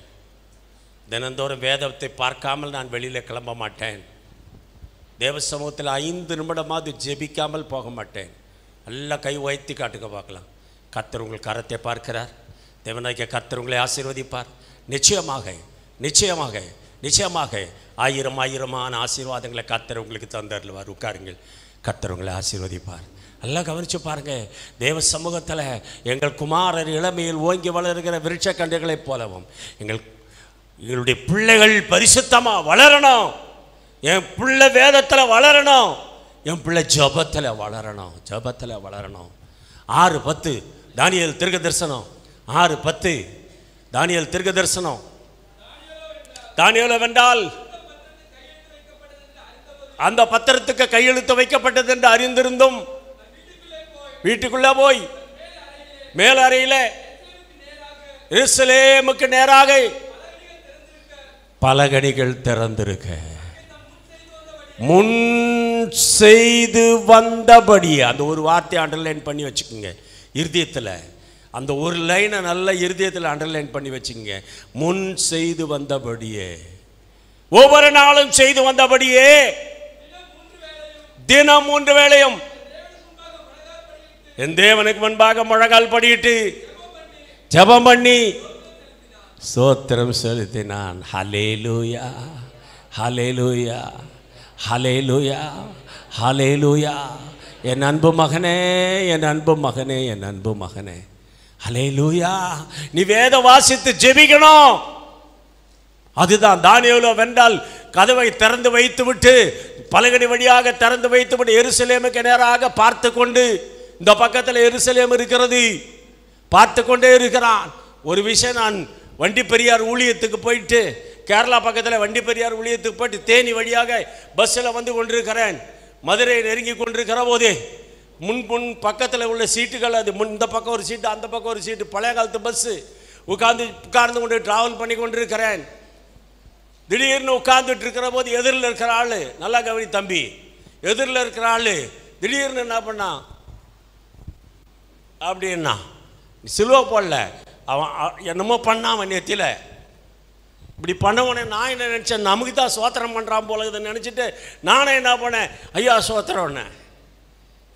தினந்தோறும் வேதத்தை பார்க்காமல் நான் வெளியில் கிளம்ப மாட்டேன். தேவ சமூகத்தில் 5 நிமிடமாவது ஜெபிக்காமல் போக மாட்டேன். எல்லாம் கை வைத்து காட்டுங்க பார்க்கலாம். கர்த்தர் உங்கள் கரத்தை பார்க்கிறார். தேவனாகிய கர்த்தர் உங்களை ஆசீர்வதிப்பார். நிச்சயமாக நிச்சயமாக நிச்சயமாக 1000 ஆசீர்வாதங்களை கர்த்தர் உங்களுக்கு தந்தருள்வார். உட்காருங்கள். கர்த்தர் உங்களை ஆசீர்வதிப்பார். எல்லாம் கவனித்து பாருங்கள். தேவ சமூகத்தில் எங்கள் குமாரர் இளமையில் ஓங்கி வளர்கிற விருட்ச கன்றுகளைப் போலவும் எங்களுடைய பிள்ளைகள் பரிசுத்தமாக வளரணும். என் பிள்ளை வேதத்தில் வளரணும். என் பிள்ளை ஜபத்தில் வளரணும். ஜபத்தில் வளரணும். 6:10 தானியேல் தீர்க்க தரிசனம். 6:10 தானியேல் தீர்க்க தரிசனம். தானியேல் வென்றால் அந்த பத்திரத்துக்கு கையெழுத்து வைக்கப்பட்டது என்று அறிந்திருந்தும் வீட்டுக்குள்ளே போய் மேல் அறையில் எருசலேமுக்கு நேராக பலகணிகள் திறந்திருக்க முன் செய்து வந்தபடி. அந்த ஒரு வார்த்தையை அண்டர்லைன் பண்ணி வச்சுக்கோங்க இருதயத்தில். அந்த ஒரு லைனை நல்ல இருதயத்தில் அண்டர்லைன் பண்ணி வச்சுக்கோங்க. முன் செய்து வந்தபடியே, ஒவ்வொரு நாளும் செய்து வந்தபடியே, தினம் 3 வேளையும் என் தேவனுக்கு முன்பாக முழங்கால் படியிட்டு ஜெபம் பண்ணி ஸ்தோத்திரம் செலுத்தினான். ஹல்லேலூயா ஹல்லேலூயா ஹல்லேலூயா ஹல்லேலூயா. என் அன்பு மகனே, என் அன்பு மகனே, என் அன்பு மகனே, ஹல்லேலூயா. நீ வேத வாசித்து ஜெபிக்கணும். அதுதான் தானியேலோ வென்றால் கதவை திறந்து வைத்து விட்டு, பலகணி வழியாக திறந்து வைத்து விட்டு எருசலேமுக்கு நேராக பார்த்து கொண்டு, இந்த பக்கத்தில் எருசலேம் இருக்கிறது, பார்த்து கொண்டே இருக்கிறான். ஒரு விஷயம், நான் வண்டி பெரியார் ஊழியத்துக்கு போயிட்டு, கேரளா பக்கத்தில் வண்டி பெரியார் ஊழியத்துக்கு போயிட்டு தேனி வழியாக பஸ்ஸில் வந்து கொண்டிருக்கிறேன். மதுரை நெருங்கி கொண்டிருக்கிற போதே முன் பக்கத்தில் உள்ள சீட்டுகள், அது இந்த பக்கம் ஒரு சீட்டு, அந்த பக்கம் ஒரு சீட்டு, பழைய காலத்து பஸ்ஸு. உட்கார்ந்து கொண்டு ட்ராவல் பண்ணி கொண்டிருக்கிறேன். திடீர்னு உட்கார்ந்துட்டு இருக்கிற போது எதிரில் இருக்கிற ஆள், நல்லா கவனி தம்பி, எதிரில் இருக்கிற ஆள் திடீர்னு என்ன பண்ணா அப்படின்னா, சிலுவை போடல, அவன் என்னமோ பண்ணான். அவன் நெத்தியில் இப்படி பண்ணவனே நான் என்ன நினச்சேன், நமக்கு தான் சோத்திரம் பண்ணுறான் போல இதை நினச்சிட்டு நானே என்ன பண்ணேன், ஐயா சோத்திரம்னே.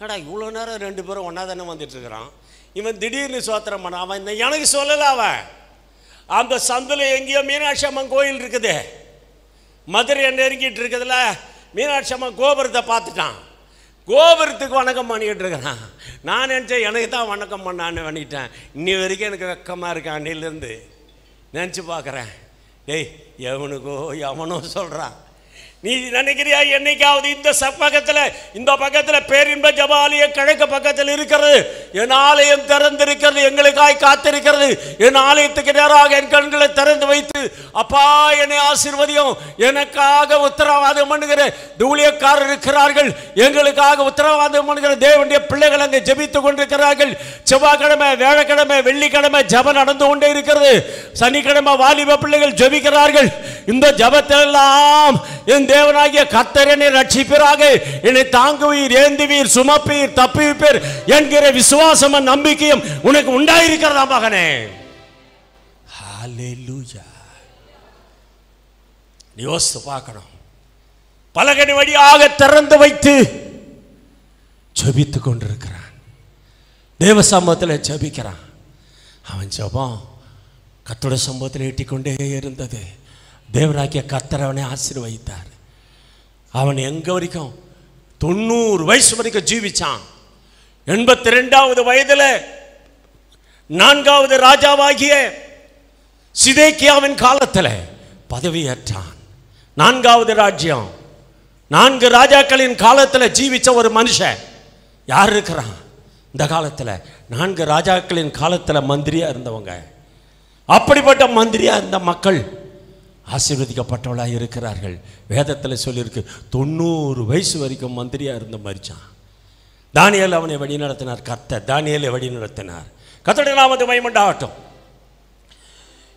ஏடா இவ்வளோ நேரம் 2 பேரும் ஒன்றா தானே வந்துட்டுருக்கிறான், இவன் திடீர்னு சோத்திரம் பண்ணான். அவன் எனக்கு சொல்லலை. அவன் அந்த சந்தில் எங்கேயோ மீனாட்சி அம்மன் கோயில் இருக்குது, மதுரை நெருங்கிட்டு இருக்குதுல, மீனாட்சி அம்மன் கோபுரத்தை பார்த்துட்டான். கோபுரத்துக்கு வணக்கம் பண்ணிக்கிட்டு இருக்கிறான். நான் நினச்சேன் எனக்கு தான் வணக்கம் பண்ணான்னு பண்ணிட்டேன். இன்னி வரைக்கும் எனக்கு வெக்கமாக இருக்கேன். அன்னிலேருந்து நினச்சி பார்க்குறேன், டேய் எவனுக்கோ எவனோ சொல்கிறான். நீ நினைக்கிறியா என்னைக்காவது இந்த பக்கத்தில் பேரின்ப ஜபாலயம் கிழக்கு பக்கத்தில் இருக்கிறது, என் ஆலயம் திறந்திருக்கிறது, எங்களுக்காய் காத்திருக்கிறது. என் ஆலயத்துக்கு நேராக என் கண்களை திறந்து வைத்து, அப்பா என்னை ஆசீர்வதியும், எனக்காக உத்தரவாதம் பண்ணுகிற ஊழியக்காரர் இருக்கிறார்கள், எங்களுக்காக உத்தரவாதம் பண்ணுகிற தேவனுடைய பிள்ளைகள் அங்கே ஜெபித்துக் கொண்டிருக்கிறார்கள். செவ்வாய்க்கிழமை, வியாழக்கிழமை, வெள்ளிக்கிழமை ஜெபம் நடந்து கொண்டே இருக்கிறது. சனிக்கிழமை வாலிப பிள்ளைகள் ஜெபிக்கிறார்கள். இந்த ஜெபத்தெல்லாம் என் தேவனாகிய கர்த்தர் என்னை ரட்சிப்பீராக, என்னை தாங்குவீர், ஏந்துவீர், சுமப்பீர், தப்புவிப்பீர் என்கிற விசுவாசமும் நம்பிக்கையும் உனக்கு உண்டாயிருக்கிறதா மகனே. ஹல்லேலூயா. யோசித்து பார்க்கணும். பலகணி வழியாக திறந்து வைத்து ஜெபித்துக் கொண்டிருக்கிறான். தேவ சம்பவத்தில் ஜெபிக்கிறான். அவன் ஜெபம் கர்த்தருடைய சம்பவத்தில் எட்டிக்கொண்டே இருந்தது. தேவனாகிய கர்த்தர் அவனை ஆசீர்வதித்தார். அவன் எங்க வரைக்கும் 90 வயசு வரைக்கும் ஜீவிச்சான். 82வது வயதில் 4வது ராஜாவாகிய சிதேக்கியாவின் காலத்தில் பதவியேற்றான். 4வது ராஜ்யம், 4 ராஜாக்களின் காலத்தில் ஜீவிச்ச ஒரு மனுஷன் யார் இருக்கிறான்? இந்த காலத்தில் 4 ராஜாக்களின் காலத்தில் மந்திரியாக இருந்தவங்க. அப்படிப்பட்ட மந்திரியாக இருந்த மக்கள் ஆசீர்வதிக்கப்பட்டவளாக இருக்கிறார்கள். வேதத்தில் சொல்லியிருக்கு 90 வயசு வரைக்கும் மந்திரியாக இருந்த மரிச்சான். தானியேல் அவனை வழி நடத்தினார். கர்த்தர் தானியேலை வழி நடத்தினார். கர்த்தருடைய நாமத்துக்கு மகிமை உண்டாகட்டும்.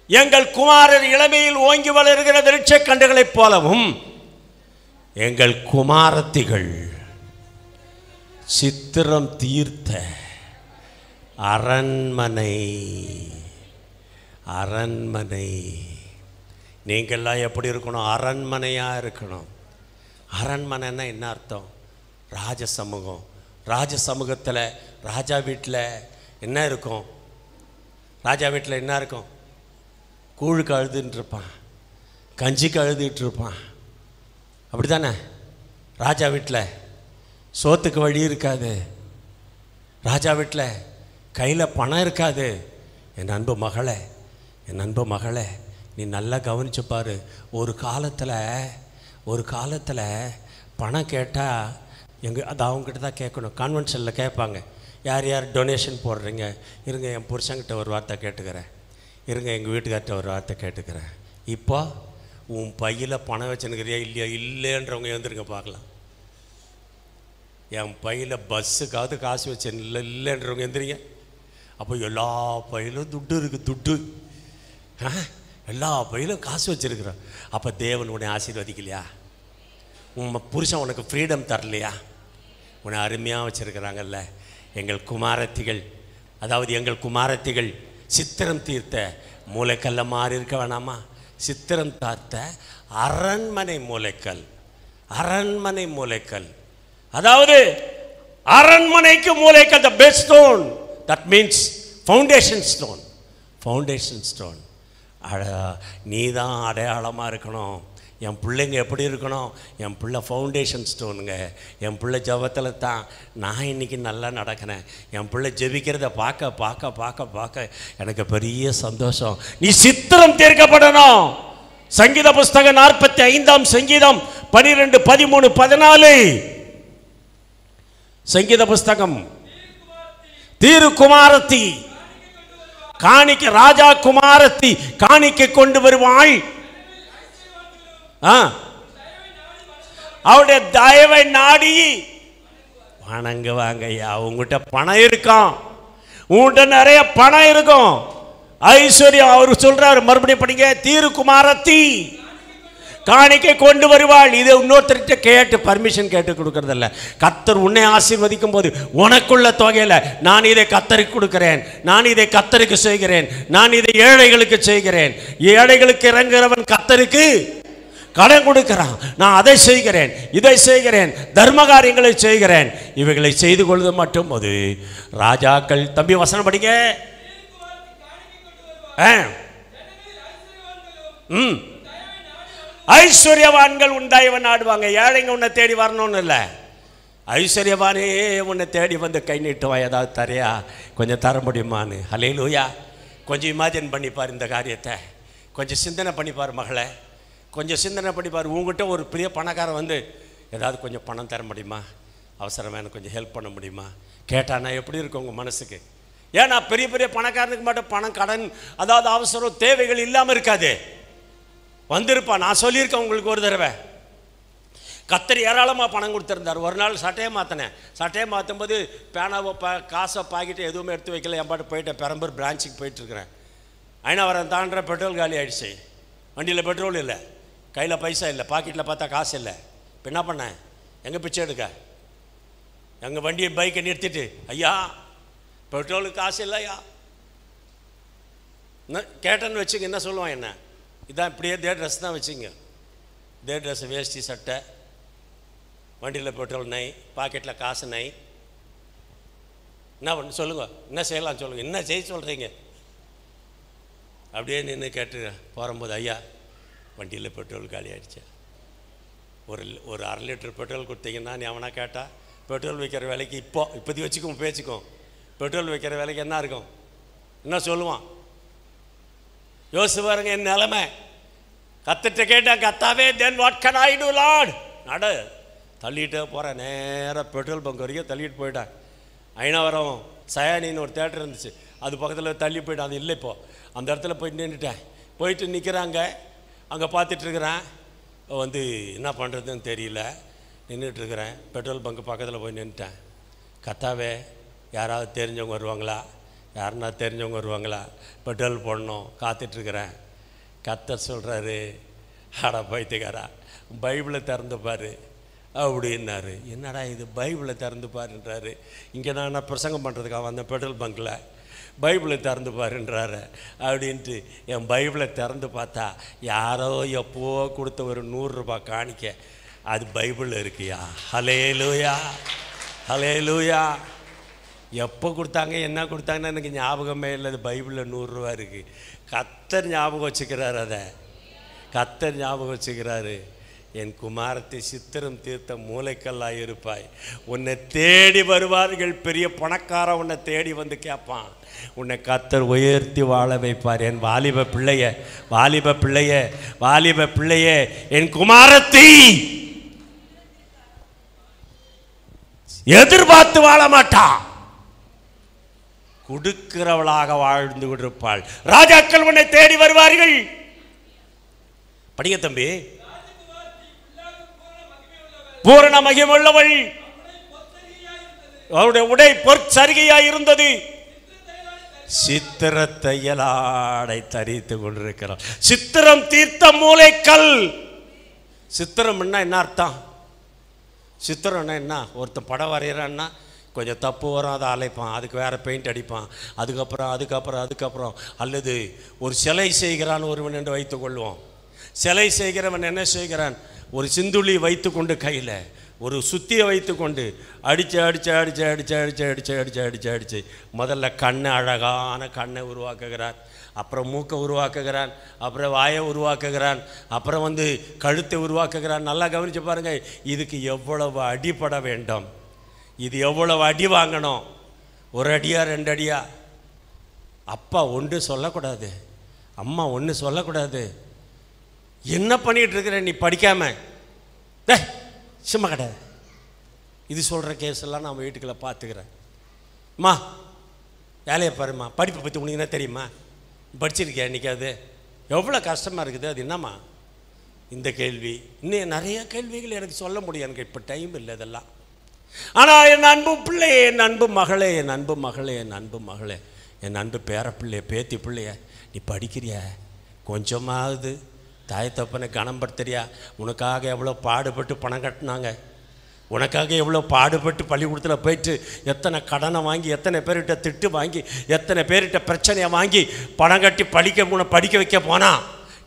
எங்கள் குமாரர் இளமையில் ஓங்கி வளர்கிற விருட்ச கண்டுகளைப் போலவும் எங்கள் குமாரத்திகள் சித்திரம் தீர்த்த அரண்மனை. அரண்மனை நீங்கள்லாம் எப்படி இருக்கணும்? அரண்மனையாக இருக்கணும். அரண்மனைன்னா என்ன அர்த்தம்? ராஜ சமூகம். ராஜ சமூகத்தில் ராஜா வீட்டில் என்ன இருக்கும்? ராஜா வீட்டில் என்ன இருக்கும்? கூழுக்கு அழுதுன்னு இருப்பான், கஞ்சிக்கு அழுதுகிட்டு இருப்பான். அப்படி தானே? ராஜா வீட்டில் சோத்துக்கு வழி இருக்காது. ராஜா வீட்டில் கையில் பணம் இருக்காது. என் அன்பு மகளே, என் அன்பு மகளே, நீ நல்லா கவனிச்சு பாரு. ஒரு காலத்தில் பணம் கேட்டால் அது அவங்ககிட்ட தான் கேட்கணும். கான்வென்ஷனில் கேட்பாங்க, யார் யார் டொனேஷன் போடுறீங்க? இருங்க என் புருஷங்கிட்ட ஒரு வார்த்தை கேட்டுக்கிறேன், இருங்க எங்கள் வீட்டுக்கார்ட்ட ஒரு வார்த்தை கேட்டுக்கிறேன். இப்போ உன் பையில் பணம் வச்சுன்னுக்கிறியா இல்லையா? இல்லைன்றவங்க எழுந்துருங்க பார்க்கலாம். என் பையில் பஸ்ஸுக்காவது காசு வச்சேன் இல்லைன்றவங்க எழுந்துறீங்க. அப்போ எல்லா பையிலும் துட்டு இருக்குது. துட்டு எல்லா பையிலும் காசு வச்சுருக்குறோம். அப்போ தேவன் உன்னை ஆசீர்வதிக்கலையா? உன் புருஷன் உனக்கு ஃப்ரீடம் தரலையா? உன்னை அருமையாக வச்சுருக்கிறாங்கல்ல. எங்கள் குமாரத்திகள், அதாவது எங்கள் குமாரத்திகள் சித்திரம் தீர்த்த மூளைக்கல்ல மாறி இருக்க வேணாமா? சித்திரம் தார்த்த அரண்மனை மூளைக்கல். அரண்மனை மூளைக்கல், அதாவது அரண்மனைக்கு மூளைக்கல். The best stone, that means foundation stone. Foundation stone. நீ தான் அடையாளமாக இருக்கணும். என் பிள்ளைங்க எப்படி இருக்கணும்? என் பிள்ளை ஃபவுண்டேஷன் ஸ்டோனுங்க. என் பிள்ளை ஜபத்தில் தான் நான் இன்றைக்கி நல்லா நடக்கிறேன். என் பிள்ளை ஜெபிக்கிறத பார்க்க பார்க்க பார்க்க பார்க்க எனக்கு பெரிய சந்தோஷம். நீ சித்திரம் தீர்க்கப்படணும். சங்கீத புஸ்தகம் 45 சங்கீதம் 12, 13, 14. சங்கீத புஸ்தகம். தீரு குமாரத்தி காணிக்க, ராஜா குமாரத்தி காணிக்க கொண்டு வருவாள். அவருடைய தயவை நாடி வணங்குவாங்க. ஐயா, உங்ககிட்ட பணம் இருக்கும், உங்ககிட்ட நிறைய பணம் இருக்கும், ஐஸ்வர்யம். அவர் சொல்றாரு, மறுபடியும் படிங்க. தீரு குமாரத்தி காணிக்கை கொண்டு வருவாள். இதை இன்னொருத்தர்கிட்ட கேட்டு பர்மிஷன் கேட்டு கொடுக்கறதில்ல. கர்த்தர் உன்னை ஆசீர்வதிக்கும் போது உனக்குள்ள தொகையில் நான் இதை கர்த்தருக்கு கொடுக்கிறேன், நான் இதை கர்த்தருக்கு செய்கிறேன், நான் இதை ஏழைகளுக்கு செய்கிறேன். ஏழைகளுக்கு இறங்குறவன் கர்த்தருக்கு கடன் கொடுக்கிறான். நான் அதை செய்கிறேன், இதை செய்கிறேன், தர்ம காரியங்களை செய்கிறேன். இவைகளை செய்து கொள்வது மட்டும் போது ராஜாக்கள். தம்பி வசனம் படிங்க. ஐஸ்வர்யவான்கள் உன் தயவை நாடுவாங்க. ஏழைங்க உன்னை தேடி வரணும்னு இல்லை, ஐஸ்வர்யவானே உன்னை தேடி வந்து கை நீட்டுவா. ஏதாவது தரையா, கொஞ்சம் தர முடியுமான்னு. ஹல்லேலூயா. கொஞ்சம் இமேஜின் பண்ணிப்பார் இந்த காரியத்தை, கொஞ்சம் சிந்தனை பண்ணிப்பார் மகளே, கொஞ்சம் சிந்தனை பண்ணிப்பார். உங்ககிட்ட ஒரு பெரிய பணக்காரன் வந்து ஏதாவது கொஞ்சம் பணம் தர முடியுமா, அவசரமாக எனக்கு கொஞ்சம் ஹெல்ப் பண்ண முடியுமா கேட்டானா எப்படி இருக்கும் உங்கள் மனசுக்கு? ஏன்னா பெரிய பெரிய பணக்காரனுக்கு மட்டும் பணம், கடன், அதாவது அவசரம், தேவைகள் இல்லாமல் இருக்காது. வந்திருப்பா. நான் சொல்லியிருக்கேன் உங்களுக்கு ஒரு தடவை. கத்தர் ஏராளமாக பணம் கொடுத்துருந்தார். ஒரு நாள் சட்டையை மாற்றினேன். சட்டையை மாற்றும் போது பேனாவை காசை பாக்கிட்டு எதுவுமே எடுத்து வைக்கல. என் பாட்டு போயிட்டேன். பெரம்பூர் பிரான்ச்சுக்கு போயிட்டுருக்கிறேன். ஐநாவரம் தாண்டுற பெட்ரோல் காலி ஆகிடுச்சு. வண்டியில் பெட்ரோல் இல்லை, கையில் பைசா இல்லை, பாக்கெட்டில் பார்த்தா காசு இல்லை. இப்போ என்ன பண்ணேன்? எங்கே பிச்சை எடுக்க? எங்கள் வண்டியை பைக்கை நிறுத்திட்டு, ஐயா பெட்ரோலுக்கு காசு இல்லையா கேட்டேன்னு வச்சுங்க. என்ன சொல்லுவான்? என்ன இதான் இப்படியே இதே ட்ரெஸ் தான் வச்சுங்க, இதே ட்ரெஸ், வேஷ்டி சட்டை, வண்டியில் பெட்ரோல் நை, பாக்கெட்டில் காசு நை. என்ன பண்ணு சொல்லுங்கள், என்ன செய்யலாம் சொல்லுங்கள், என்ன செய்ய சொல்கிறீங்க? அப்படியே நின்று கேட்டு போகும்போது, ஐயா வண்டியில் பெட்ரோல் காலி ஆகிடுச்சு, ஒரு 1/2 லிட்டர் பெட்ரோல் கொடுத்தீங்கன்னா நீ அவனா கேட்டால் பெட்ரோல் வைக்கிற வேலைக்கு இப்போதைக்கு வச்சுக்கோம் பேச்சுக்கும், பெட்ரோல் வைக்கிற வேலைக்கு என்ன இருக்கும்? என்ன சொல்லுவான்? யோசிச்சு பாருங்க என் நிலைமை. கத்திட்ட கேட்டேன், கத்தாவே then what can I to Lord? நட தள்ளிகிட்டே போகிறேன். நேராக பெட்ரோல் பங்க் வரைக்கும் தள்ளிட்டு போயிட்டேன். ஐநாவரம் சயானின்னு ஒரு தேட்டர் இருந்துச்சு, அது பக்கத்தில் தள்ளி போய்ட்டு அது இல்லை. இப்போது அந்த இடத்துல போய் நின்றுட்டேன். போயிட்டு நிற்கிறாங்க, அங்கே பார்த்துட்ருக்குறேன். வந்து என்ன பண்ணுறதுன்னு தெரியல, நின்றுட்டுருக்குறேன். பெட்ரோல் பங்கு பக்கத்தில் போய் நின்றுட்டேன். கத்தாவே, யாராவது தெரிஞ்சவங்க வருவாங்களா, யாருன்னா தெரிஞ்சவங்க வருவாங்களா, பெட்ரோல் போடணும், காத்துட்ருக்குறேன். கத்தர் சொல்கிறாரு, அட பைத்தியக்காரா, பைபிளை திறந்து பாரு அப்படின்னாரு. என்னடா இது பைபிளை திறந்து பாருன்றாரு. இங்கே நான் பிரசங்கம் பண்ணுறதுக்காக வந்தேன் பெட்ரோல் பங்கில், பைபிளை திறந்து பாருன்றாரு அப்படின்ட்டு என் பைபிளை திறந்து பார்த்தா யாரோ எப்போ கொடுத்த ஒரு 100 ரூபாய் காணிக்க அது பைபிளில் இருக்குயா. ஹல்லேலூயா, ஹல்லேலூயா. எப்போ கொடுத்தாங்க என்ன கொடுத்தாங்கன்னு எனக்கு ஞாபகமே இல்லை. அது பைபிளில் 100 ரூபா இருக்குது. கர்த்தர் ஞாபகம் வச்சுக்கிறார், அதை கர்த்தர் ஞாபகம் வச்சுக்கிறாரு. என் குமாரத்தை சித்திரம் தீர்த்த மூளைக்கல்லாய் இருப்பாய், உன்னை தேடி வருவார்கள், பெரிய பணக்காரன் உன்னை தேடி வந்து கேட்பான், உன்னை கர்த்தர் உயர்த்தி வாழ வைப்பார். என் வாலிப பிள்ளைய, வாலிப பிள்ளைய, வாலிப பிள்ளைய, என் குமாரத்தை எதிர்பார்த்து வாழ மாட்டான், கொடுக்கிறவளாக வாழ்ந்து கொண்டிருப்பாள். ராஜாக்கள் உன்னை தேடி வருவார்கள். படிங்க தம்பி. பூரண மகிமையுள்ளவள், அவருடைய உடை பொற்சரிகையாய் இருந்தது, சித்திர தையலாடை தரித்து கொண்டிருக்கிறார். சித்திரம் தீர்த்த மூளைக்கல். சித்திரம்னா என்ன அர்த்தம்? சித்திரம்னா என்ன? ஒருத்தன் படம் வரைகிறான்னா கொஞ்சம் தப்பு வரும், அதை அழைப்பான், அதுக்கு வேறு பெயிண்ட் அடிப்பான், அதுக்கப்புறம் அல்லது ஒரு சிலை செய்கிறான் ஒருவன் என்று வைத்துக்கொள்வோம். சிலை செய்கிறவன் என்ன செய்கிறான்? ஒரு சிந்துளி வைத்து கொண்டு கையில் ஒரு சுத்தியை வைத்து கொண்டு அடித்து முதல்ல கண்ணை, அழகான கண்ணை உருவாக்குகிறான், அப்புறம் மூக்கை உருவாக்குகிறான், அப்புறம் வாயை உருவாக்குகிறான், அப்புறம் வந்து கழுத்தை உருவாக்குகிறான். நல்லா கவனித்து பாருங்கள், இதுக்கு எவ்வளவு அடிப்பட வேண்டும், இது எவ்வளவு அடி வாங்கணும். 1 அடியா 2 அடியா? அப்பா ஒன்று சொல்லக்கூடாது, அம்மா ஒன்று சொல்லக்கூடாது. என்ன பண்ணிகிட்டு இருக்கிற நீ படிக்காம? சும்மா கிடையாது. இது சொல்கிற கேஸ் எல்லாம் நான் வீட்டுக்குள்ளே பார்த்துக்கிறேன். அம்மா வேலையை பாரும்மா, படிப்பை பற்றி உனக்கு என்ன தெரியுமா, படிச்சிருக்கியா இன்றைக்காது? எவ்வளோ கஷ்டமாக இருக்குது அது. என்னம்மா இந்த கேள்வி? இன்னும் நிறைய கேள்விகள் எனக்கு சொல்ல முடியும், எனக்கு இப்போ டைம் இல்லை இதெல்லாம். ஆனால் என் அன்பு பிள்ளையே, என் அன்பு மகளே, என் அன்பு மகளே, என் அன்பு மகளே, என் அன்பு பேர பிள்ளைய, பேத்தி பிள்ளைய, நீ படிக்கிறியா? கொஞ்சமாவது தாய் தப்பனை கணம்படுத்துறியா? உனக்காக எவ்வளோ பாடுபட்டு பணம் கட்டினாங்க, உனக்காக எவ்வளோ பாடுபட்டு பள்ளிக்கூடத்தில் போயிட்டு எத்தனை கடனை வாங்கி, எத்தனை பேர்கிட்ட திட்டு வாங்கி, எத்தனை பேர்கிட்ட பிரச்சனையை வாங்கி பணம் கட்டி படிக்க வைக்க போனா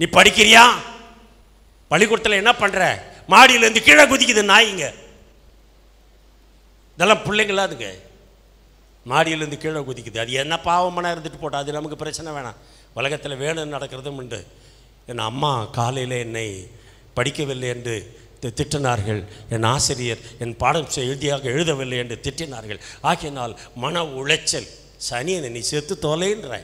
நீ படிக்கிறியா? பள்ளிக்கூடத்தில் என்ன பண்ணுற? மாடியிலேருந்து கீழே குதிக்குது நாய்ங்க. இதெல்லாம் பிள்ளைங்களாதுங்க, மாடியிலேருந்து கீழே குதிக்குது. அது என்ன பாவமான இருந்துட்டு போட்டா, அது நமக்கு பிரச்சனை வேணாம். உலகத்தில் வேணும்னு நடக்கிறதும் உண்டு. என் அம்மா காலையில் என்னை படிக்கவில்லை என்று திட்டினார்கள், என் ஆசிரியர் என் பாடம் எழுதியாக எழுதவில்லை என்று திட்டினார்கள். ஆகினால் மன உளைச்சல், சனியனை நீ செத்து தொலைன்ற.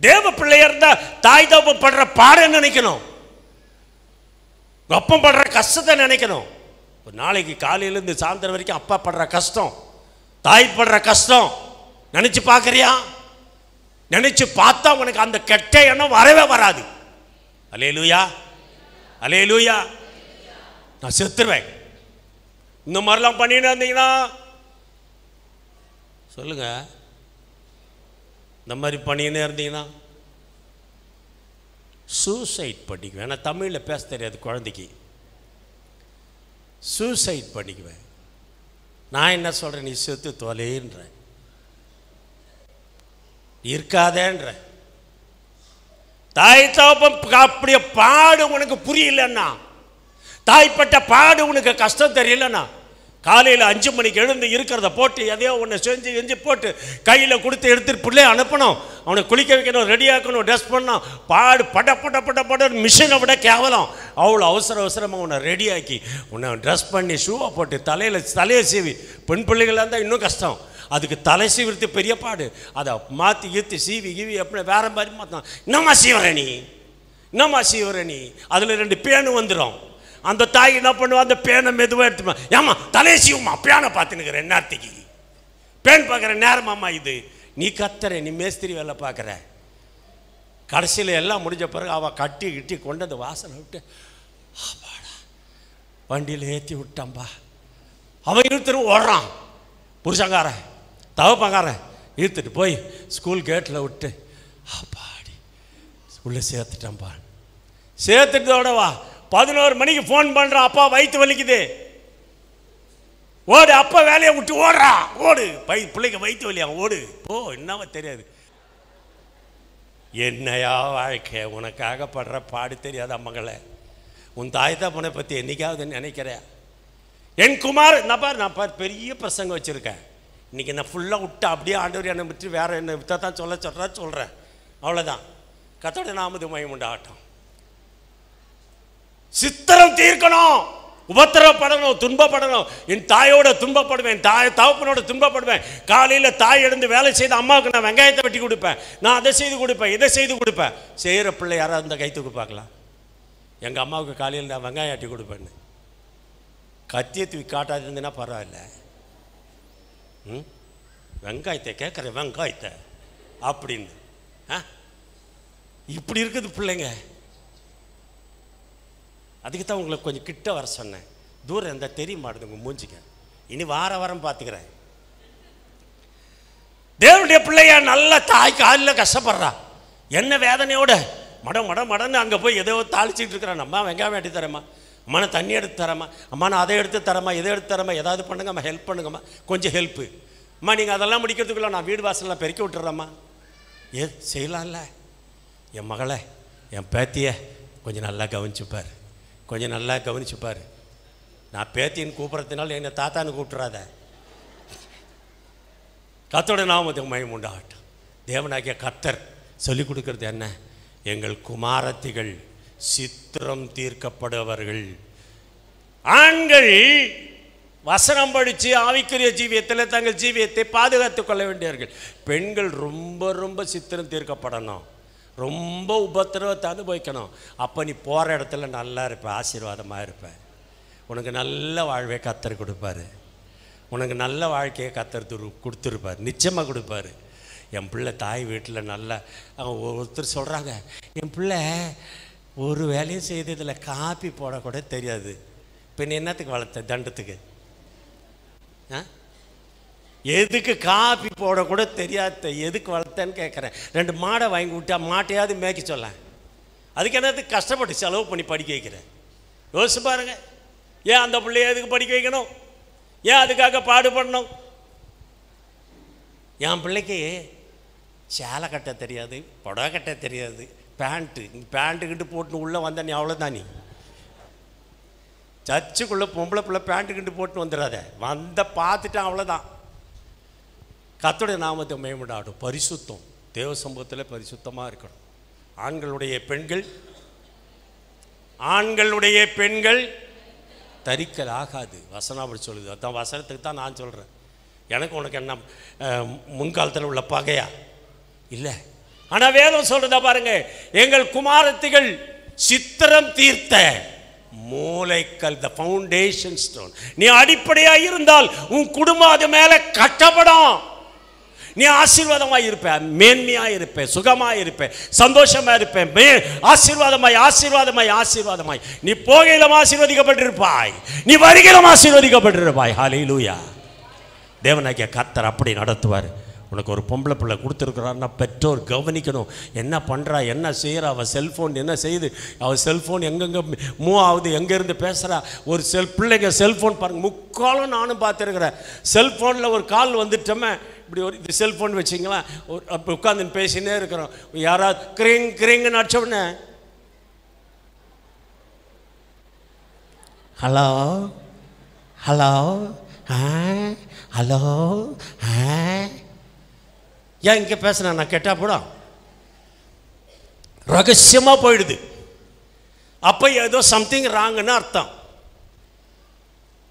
தேவ பிள்ளையா இருந்தா தாய் தப்பு படுற பாடம் நினைக்கணும், அப்பம் படுற கஷ்டத்தை நினைக்கணும். ஒரு நாளைக்கு காலையிலேருந்து சாயந்தரம் வரைக்கும் அப்பா படுற கஷ்டம், தாய் படுற கஷ்டம் நினைச்சு பார்க்குறியா? நினைச்சு பார்த்தா உனக்கு அந்த கெட்ட எண்ணம் வரவே வராது. அல்லேலூயா, அல்லேலூயா. நான் செத்துருவேன் இந்த மாதிரிலாம் பண்ணிட்டு இருந்தீங்கன்னா. சொல்லுங்க, இந்த மாதிரி பண்ணினே இருந்தீங்கன்னா சூசைட் பண்ணிக்குவேன். நான் தமிழில் பேச தெரியாது குழந்தைக்கு. சூசைட் பண்ணிக்குவேன். நான் என்ன சொல்கிறேன்? நீ செத்து தொலைன்ற, இருக்காதேன்ற. தாய் தகப்பன் அப்படியே பாடு உனக்கு புரியலன்னா, தாய்ப்பட்ட பாடு உனக்கு கஷ்டம் தெரியலன்னா, காலையில் 5 மணிக்கு எழுந்து இருக்கிறத போட்டு எதையோ ஒன்று செஞ்சு போட்டு கையில் கொடுத்து எடுத்துட்டு பிள்ளைய அனுப்பணும், அவனை குளிக்க வைக்கணும், ரெடியாக்கணும், ட்ரெஸ் பண்ணணும். பாடு பட மிஷினை விட கேவலம். அவ்வளோ அவசரமாக உன்னை ரெடியாக்கி உன்னை ட்ரெஸ் பண்ணி ஷூவை போட்டு தலையை சீவி. பெண் பிள்ளைகளாக இருந்தால் இன்னும் கஷ்டம், அதுக்கு தலை சீவிறது பெரிய பாடு. அதை மாற்றி ஈர்த்து சீவி எப்படி வேற மாதிரி மாற்றான். என்னம்மா சீவர நீ, என்னம்மா சீவர நீ? அதில் 2 பேனு வந்துடும். அந்த தாய் என்ன பண்ணுவா, அந்த பேனை மெதுவாக எடுத்துமா, ஏமா தலையை சீவுமா, பேனை பார்த்துனுக்கிற நேரத்துக்கு பேன் பார்க்குற நேரமாம்மா இது. நீ கத்துற, நீ மேஸ்திரி வேலை பார்க்குற. கடைசியில் எல்லாம் முடிஞ்ச பிறகு அவள் கட்டி கிட்டி கொண்டு அந்த வாசனை விட்டு வண்டியில் ஏற்றி விட்டான்பா. அவன் இழுத்துட்டு ஓடுறான். புருஷங்காரன் தவப்பங்காரன் இழுத்துட்டு போய் ஸ்கூல் கேட்டில் விட்டு அப்பாடி உள்ளே சேர்த்துட்டான்பா. சேர்த்துட்டதோடவா 11 மணிக்கு ஃபோன் பண்ணுறான், அப்பா வயிற்று வலிக்குது, ஓடு. அப்பா வேலையை விட்டு ஓடுறா, ஓடு, பிள்ளைக்கு வயிற்று வலியா, ஓடு போ, என்னவோ தெரியாது. என்னையா வாழ்க்கை, உனக்காக படுற பாடு தெரியாத மகளே. உன் தாய் தப்பனை பற்றி என்னைக்காவது நினைக்கிறேன். என் குமார் நான் பார் பெரிய பிரசங்க வச்சுருக்கேன். இன்றைக்கி நான் ஃபுல்லாக விட்டா அப்படியே ஆண்டவர் என்னை விட்டு வேறு என்ன விட்டா தான் சொல்கிறேன். அவ்வளோதான். கர்த்தருடைய நாமத்துக்கு மகிமை உண்டாகட்டும். சித்திரம் தீர்க்கணும், உபத்திரப்படணும், துன்பப்படணும். என் தாயோட துன்பப்படுவேன், தகப்பனோட துன்பப்படுவேன். காலையில் தாய் எழுந்து வேலை செய்த அம்மாவுக்கு நான் வெங்காயத்தை வெட்டி கொடுப்பேன், நான் அதை செய்து கொடுப்பேன், இதை செய்து கொடுப்பேன். செய்கிற பிள்ளை யாராவது இந்த கை தூக்கு பார்க்கலாம். எங்கள் அம்மாவுக்கு காலையில் நான் வெங்காயம் ஆட்டி கொடுப்பேன்னு. கத்தியை தூக்கி காட்டாதிருந்தேன்னா பரவாயில்ல. வெங்காயத்தை கேட்குறேன், வெங்காயத்தை அப்படின்னு. இப்படி இருக்குது பிள்ளைங்க. அதுக்கு தான் உங்களை கொஞ்சம் கிட்ட வர சொன்னேன். தூரம் இருந்தால் தெரிய மாட்டேது உங்கள் மூஞ்சிக்க. இனி வாரம் பார்த்துக்கிறேன். தேவனுடைய பிள்ளையா நல்ல தாய் காலில் கஷ்டப்படுறா, என்ன வேதனையோட மடன்னு அங்கே போய் ஏதோ தாளிச்சிட்டு இருக்கிறான். அம்மா வெங்காயம் வெட்டி தரேம்மா, அம்மா நான் தண்ணி எடுத்து தரேம்மா, அம்மா நான் அதை எடுத்து தரேம்மா, இதை எடுத்து தரேம்மா, ஏதாவது பண்ணுங்கம்மா, ஹெல்ப் பண்ணுங்கம்மா, கொஞ்சம் ஹெல்ப்பு அம்மா, நீங்கள் அதெல்லாம் முடிக்கிறதுக்குள்ள நான் வீடு வாசலாம் பெருக்கி விட்டுறேம்மா. செய்யலாம்ல. என் மகளை, என் பேத்தியை கொஞ்சம் நல்லா கவனிச்சுப்பார், கொஞ்சம் நல்லா கவனிச்சுப்பார். நான் பேத்தின்னு கூப்பிட்றதுனால என்னை தாத்தான்னு கூப்பிட்றாத. கர்த்தருடைய நாமத்துக்கு மகிமை உண்டாகட்டும். தேவனாகிய கர்த்தர் சொல்லிக் கொடுக்கறது என்ன? எங்கள் குமாரத்திகள் சித்திரம் தீர்க்கப்படுவர்கள். ஆண்கள் வசனம் படித்து ஆவிக்குரிய ஜீவியத்தில் தங்கள் ஜீவியத்தை பாதுகாத்து கொள்ள வேண்டியவர்கள். பெண்கள் ரொம்ப ரொம்ப சித்திரம் தீர்க்கப்படணும், ரொம்ப உபத்திரவத்தை அனுபவிக்கணும். அப்போ நீ போகிற இடத்துல நல்லா இருப்ப, ஆசீர்வாதமாக இருப்ப. உனக்கு நல்ல வாழ்வை கர்த்தர் கொடுப்பாரு, உனக்கு நல்ல வாழ்க்கையை கர்த்தர் கொடுத்துருப்பார், நிச்சயமாக கொடுப்பாரு. என் பிள்ளை தாய் வீட்டில் நல்லா ஒருத்தர் சொல்கிறாங்க, என் பிள்ளை ஒரு வேலையும் செய்ததில் காப்பி போடக்கூட தெரியாது. இப்போ நீ என்னத்துக்கு வளர்த்த? தண்டத்துக்கு. எதுக்கு காப்பி போடக்கூட தெரியாத எதுக்கு வளர்த்தேன்னு கேட்குறேன். 2 மாடை வாங்கி விட்டா மாட்டையாவது மேய்க்க சொல்ல, அதுக்கு என்னத்துக்கு கஷ்டப்பட்டு செலவு பண்ணி படிக்க வைக்கிறேன்? யோசிச்சு பாருங்க. ஏன் அந்த பிள்ளைய எதுக்கு படிக்க வைக்கணும்? ஏன் அதுக்காக பாடுபடணும்? என் பிள்ளைக்கு சேலை கட்ட தெரியாது, புடவை கட்ட தெரியாது, பேண்ட்டுக்கிட்டு போட்டு உள்ளே வந்த நீ அவ்வளோதான். நீ சர்ச்சுக்குள்ளே பொம்பளை பிள்ளை பேண்ட்டுக்கிட்டு போட்டு வந்துடாத, வந்த பார்த்துட்டான் அவ்வளோதான். கர்த்தருடைய நாமத்தை மேம்படாடும். பரிசுத்தம், தேவ சமூகத்தில் பரிசுத்தமாக இருக்கணும். ஆண்களுடைய பெண்கள் தரிக்கல் ஆகாது. வசனம் அப்படி சொல்லுது. அதான் வசனத்துக்கு தான் நான் சொல்கிறேன். எனக்கு உனக்கு என்ன முன்காலத்தில் உள்ள பகையா இல்லை. ஆனால் வேதம் சொல்றதா பாருங்க, எங்கள் குமாரத்திகள் சித்திரம் தீர்த்த மூளைக்கல், த ஃபவுண்டேஷன் ஸ்டோன். நீ அடிப்படையாக இருந்தால் உன் குடும்பம் அது மேலே கட்டப்படும். நீ ஆசீர்வாதமாய் இருப்ப, மேன்மையாக இருப்ப, சுகமாக இருப்ப, சந்தோஷமாக இருப்ப, ஆசீர்வாதமாய் நீ போகையிலும் ஆசீர்வதிக்கப்பட்டிருப்பாய், நீ வருகையிலும் ஆசீர்வதிக்கப்பட்டிருப்பாய். ஹல்லேலூயா. தேவனாகிய கர்த்தர் அப்படி நடத்துவார். உனக்கு ஒரு பொம்பளை பிள்ளை கொடுத்துருக்குறான்னா பெற்றோர் கவனிக்கணும். என்ன பண்ணுறா, என்ன செய்கிறா, அவள் செல்ஃபோன் என்ன செய்யுது, அவள் செல்ஃபோன் எங்கெங்கே மூவ் ஆகுது, எங்கேருந்து பேசுகிறா. ஒரு பிள்ளைங்க செல்ஃபோன் பாருங்கள், முக்காலும் நானும் பார்த்துருக்குறேன். செல்ஃபோனில் ஒரு கால் வந்துட்டோமே, இப்படி ஒரு இது செல்ஃபோன் வச்சிங்களா, ஒரு அப்போ உட்காந்துன்னு பேசினே இருக்கிறோம். யாராவது கிரிங்குன்னு அடிச்சோடனே ஹலோ ஹலோ ஹலோ ஏன் இங்கே பேசுனா நான் கேட்டால் போட ரகசியமாக போயிடுது. அப்போ ஏதோ சம்திங் ராங்குன்னு அர்த்தம்.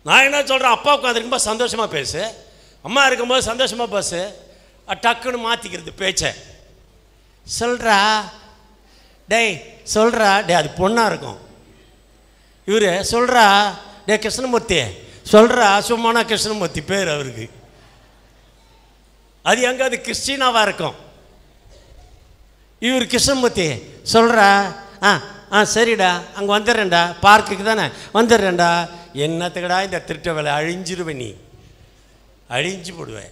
நான் என்ன சொல்கிறேன், அப்பா உட்காந்துருக்கும்போது சந்தோஷமாக பேசு, அம்மா இருக்கும்போது சந்தோஷமாக பேசு. டக்குன்னு மாற்றிக்கிறது பேச்சை. சொல்கிறா டேய், சொல்கிறா டே, அது பொண்ணாக இருக்கும். இவர் சொல்கிறா, டே கிருஷ்ணமூர்த்தி சொல்கிறா, சும்மானா கிருஷ்ணமூர்த்தி பேர் அவருக்கு. அது எங்கே அது கிறிஸ்டினாவாக இருக்கும். இவர் கிருஷ்ணமூர்த்தி சொல்கிறா, சரிடா அங்கே வந்துடுறேன்டா, பார்க்குக்கு தானே வந்துடுறேன்டா. என்னத்துக்கடா இந்த திருட்ட வேலை, அழிஞ்சிருவேன், நீ அழிஞ்சு போடுவேன்.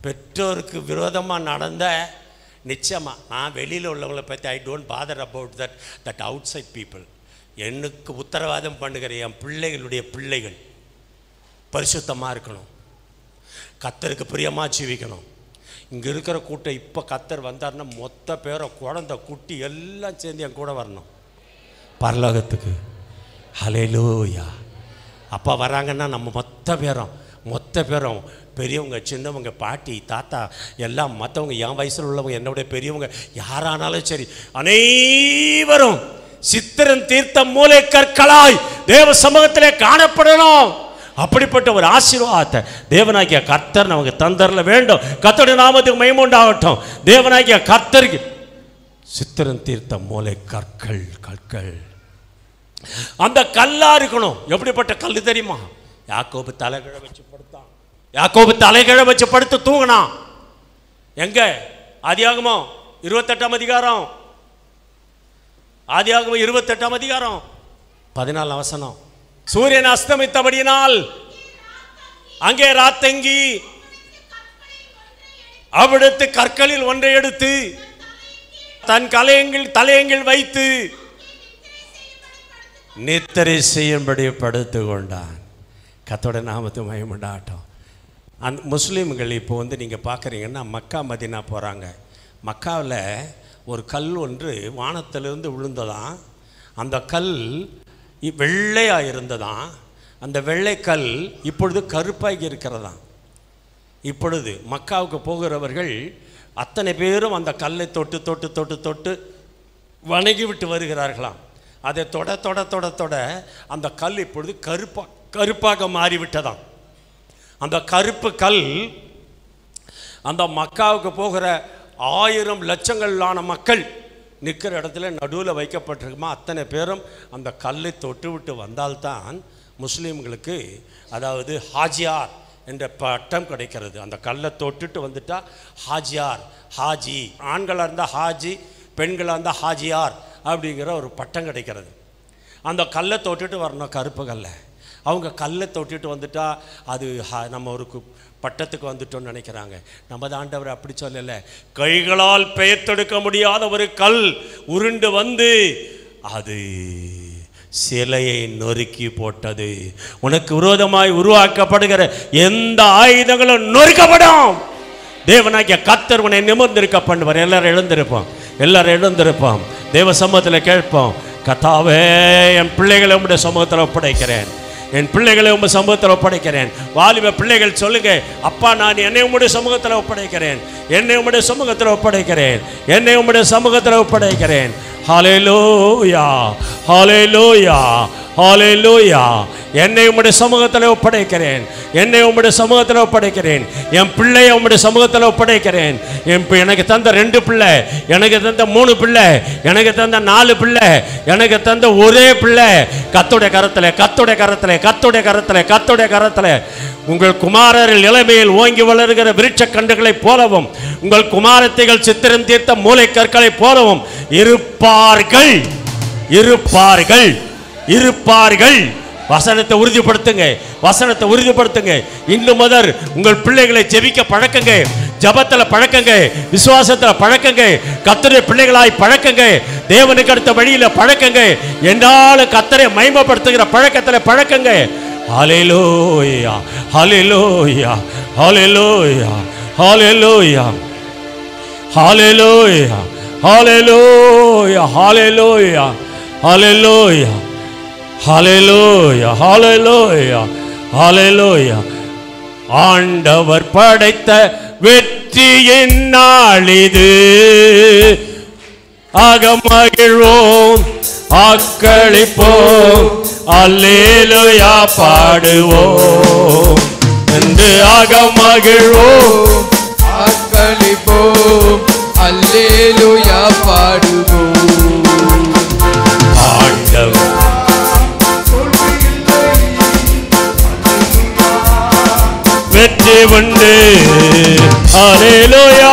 பெற்றோருக்கு விரோதமாக நடந்த நிச்சயமாக நான் வெளியில் உள்ளவங்களை பற்றி I don't bother about that outside people. எனக்கு உத்தரவாதம் பண்ணுகிற என் பிள்ளைகளுடைய பிள்ளைகள் பரிசுத்தமாக இருக்கணும், கர்த்தருக்கு பிரியமாக ஜீவிக்கணும். இங்கே இருக்கிற கூட்டம் இப்போ கர்த்தர் வந்தார்னா மொத்த பேரை குழந்தை குட்டி எல்லாம் சேர்ந்து என் கூட வரணும் பரலோகத்துக்கு. ஹல்லேலூயா. அப்பா வராங்கன்னா நம்ம மொத்த பேரும் பெரியவங்க சின்னவங்க பாட்டி தாத்தா எல்லாம் மற்றவங்க என் வயசில் உள்ளவங்க என்னுடைய பெரியவங்க யாரானாலும் சரி அனைவரும் சித்திரன் தீர்த்த மூலை கற்களாய் தேவ சமூகத்திலே காணப்படணும். அப்படிப்பட்ட ஒரு ஆசீர்வாதத்தை தேவனாகிய கர்த்தர் நமக்கு தந்தரல வேண்டும். கர்த்தருடைய நாமத்துக்கு மகிமை உண்டாகட்டும். தேவனாகிய கர்த்தருக்கு சித்திரன் தீர்த்த மூலை கற்கள் அந்த கல்லா இருக்கணும். எப்படிப்பட்ட கல் தெரியுமா? யாக்கோபு தலைகிழ வச்சு படுத்தான். யாக்கோபு தலைகிழ வச்சு படுத்து தூங்கினான். எங்க? ஆதியாகமம் 28ஆம் அதிகாரம், ஆதியாகமம் 28ஆம் அதிகாரம் 14ஆம் வசனம். சூரியன் அஸ்தமித்தபடியினால் அங்கே ராத்தங்கி அவிடத்து கற்களில் ஒன்றை எடுத்து தன் தலையங்கில் வைத்து நித்திரை செய்யும்படி படுத்து கொண்டான். கர்த்தருடைய நாமத்துக்கு மகிமை உண்டாகட்டும். அந்த முஸ்லீம்கள் இப்போ நீங்கள் பார்க்குறீங்கன்னா மக்கா மதீனா போகிறாங்க. மக்காவில் ஒரு கல் ஒன்று வானத்திலிருந்து விழுந்ததான். அந்த கல் வெள்ளையாக இருந்ததான். அந்த வெள்ளைக்கல் இப்பொழுது கருப்பாகி இருக்கிறதாம். இப்பொழுது மக்காவுக்கு போகிறவர்கள் அத்தனை பேரும் அந்த கல்லை தொட்டு தொட்டு தொட்டு தொட்டு வணங்கி விட்டு வருகிறார்களாம். அதை தொட தொட தொட தொட அந்த கல் இப்பொழுது கருப்பாக மாறிவிட்டதாம். அந்த கருப்பு கல் அந்த மக்காவுக்கு போகிற 1000 லட்சங்களான மக்கள் நிற்கிற இடத்துல நடுவில் வைக்கப்பட்டிருக்குமா. அத்தனை பேரும் அந்த கல்லை தொட்டு விட்டு வந்தால்தான் முஸ்லீம்களுக்கு அதாவது ஹாஜியார் என்ற பட்டம் கிடைக்கிறது. அந்த கல்லை தொட்டுட்டு வந்துட்டா ஹாஜியார், ஹாஜி, ஆண்களாக இருந்தால் ஹாஜி, பெண்களாக இருந்தால் ஹாஜியார் அப்படிங்கிற ஒரு பட்டம் கிடைக்கிறது. அந்த கல்லை தொட்டுட்டு வரணும், கருப்பு கல்லை. அவங்க கல்லை தொட்டுட்டு வந்துட்டா அது நம்ம ஒரு பட்டத்துக்கு வந்துட்டோன்னு நினைக்கிறாங்க. நம்ம ஆண்டவர் அப்படி சொல்லலை. கைகளால் பெயர்த்தெடுக்க முடியாத ஒரு கல் உருண்டு வந்து அது சிலையை நொறுக்கி போட்டது. உனக்கு விரோதமாய் உருவாக்கப்படுகிற எந்த ஆயுதங்களும் நொறுக்கப்படும். தேவனாகிய கர்த்தர் உன்னை நிமிர்ந்திருக்க பண்ணுவார். எல்லாரும் எழுந்திருப்போம். தேவ சமூகத்தில் கேட்போம். கர்த்தாவே, என் பிள்ளைகளை உம்முடைய சமூகத்தில் ஒப்படைக்கிறேன். என் பிள்ளைகளை உங்கள் சமூகத்தில் ஒப்படைக்கிறேன். வாலிப பிள்ளைகள் சொல்லுங்க, அப்பா நான் என்னை உம்முடைய சமூகத்தில் ஒப்படைக்கிறேன், என்னை உம்முடைய சமூகத்தில் ஒப்படைக்கிறேன், என்னை உம்முடைய சமூகத்தில் ஒப்படைக்கிறேன். ஹல்லேலூயா, ஹல்லேலூயா, ஹல்லேலூயா. என்னை உம்முடைய சமூகத்தில் ஒப்படைக்கிறேன், என்னை உம்முடைய சமூகத்தில் ஒப்படைக்கிறேன். என் பிள்ளையை உம்முடைய சமூகத்தில் ஒப்படைக்கிறேன். எனக்கு தந்த 2 பிள்ளை, எனக்கு தந்த 3 பிள்ளை, எனக்கு தந்த 4 பிள்ளை, எனக்கு தந்த ஒரே பிள்ளை கர்த்தருடைய கரத்தில், கர்த்தருடைய கரத்தில், கர்த்தருடைய கரத்தில், கர்த்தருடைய கரத்தில். உங்கள் குமாரரில் இளமையில் ஓங்கி வளர்கிற விருட்ச கண்டுகளைப் போலவும் உங்கள் குமாரத்தைகள் சித்திரம் தீர்த்த மூலை கற்களைப் போலவும் இருப்பார்கள், இருப்பார்கள், இருப்பார்கள். வசனத்தை உறுதிப்படுத்துங்க, வசனத்தை உறுதிப்படுத்துங்க. இன்னும் முதல் உங்கள் பிள்ளைகளை ஜெபிக்க பழக்குங்க, ஜபத்தில் பழக்குங்க, விசுவாசத்தில் பழக்குங்க, கர்த்தருடைய பிள்ளைகளாய் பழக்குங்க, தேவனுக்கு அடுத்த வழியில் பழக்குங்க, என்னாலும் கர்த்தரை மகிமைப்படுத்துகிற பழக்கத்தில் பழக்குங்க. ஹல்லேலூயா, ஹல்லேலூயா, ஹல்லேலூயா, ஹல்லேலூயா, ஹல்லேலூயா, ஹல்லேலூயா, ஹல்லேலூயா, ஹல்லேலூயா, ஹல்லேலூயா, ஹல்லேலூயா, ஹல்லேலூயா. ஆண்டவர் படைத்த வெற்றியின் நாளிது, அகமகிழ்வோம், அக்களிப்போம், அல்லேலூயா பாடுவோம் என்று அகமகிழ்வோம், அக்களிப்போம், அல்லேலூயா பாடுவோம். ஆண்டவர் உண்டு. ஹல்லேலூயா.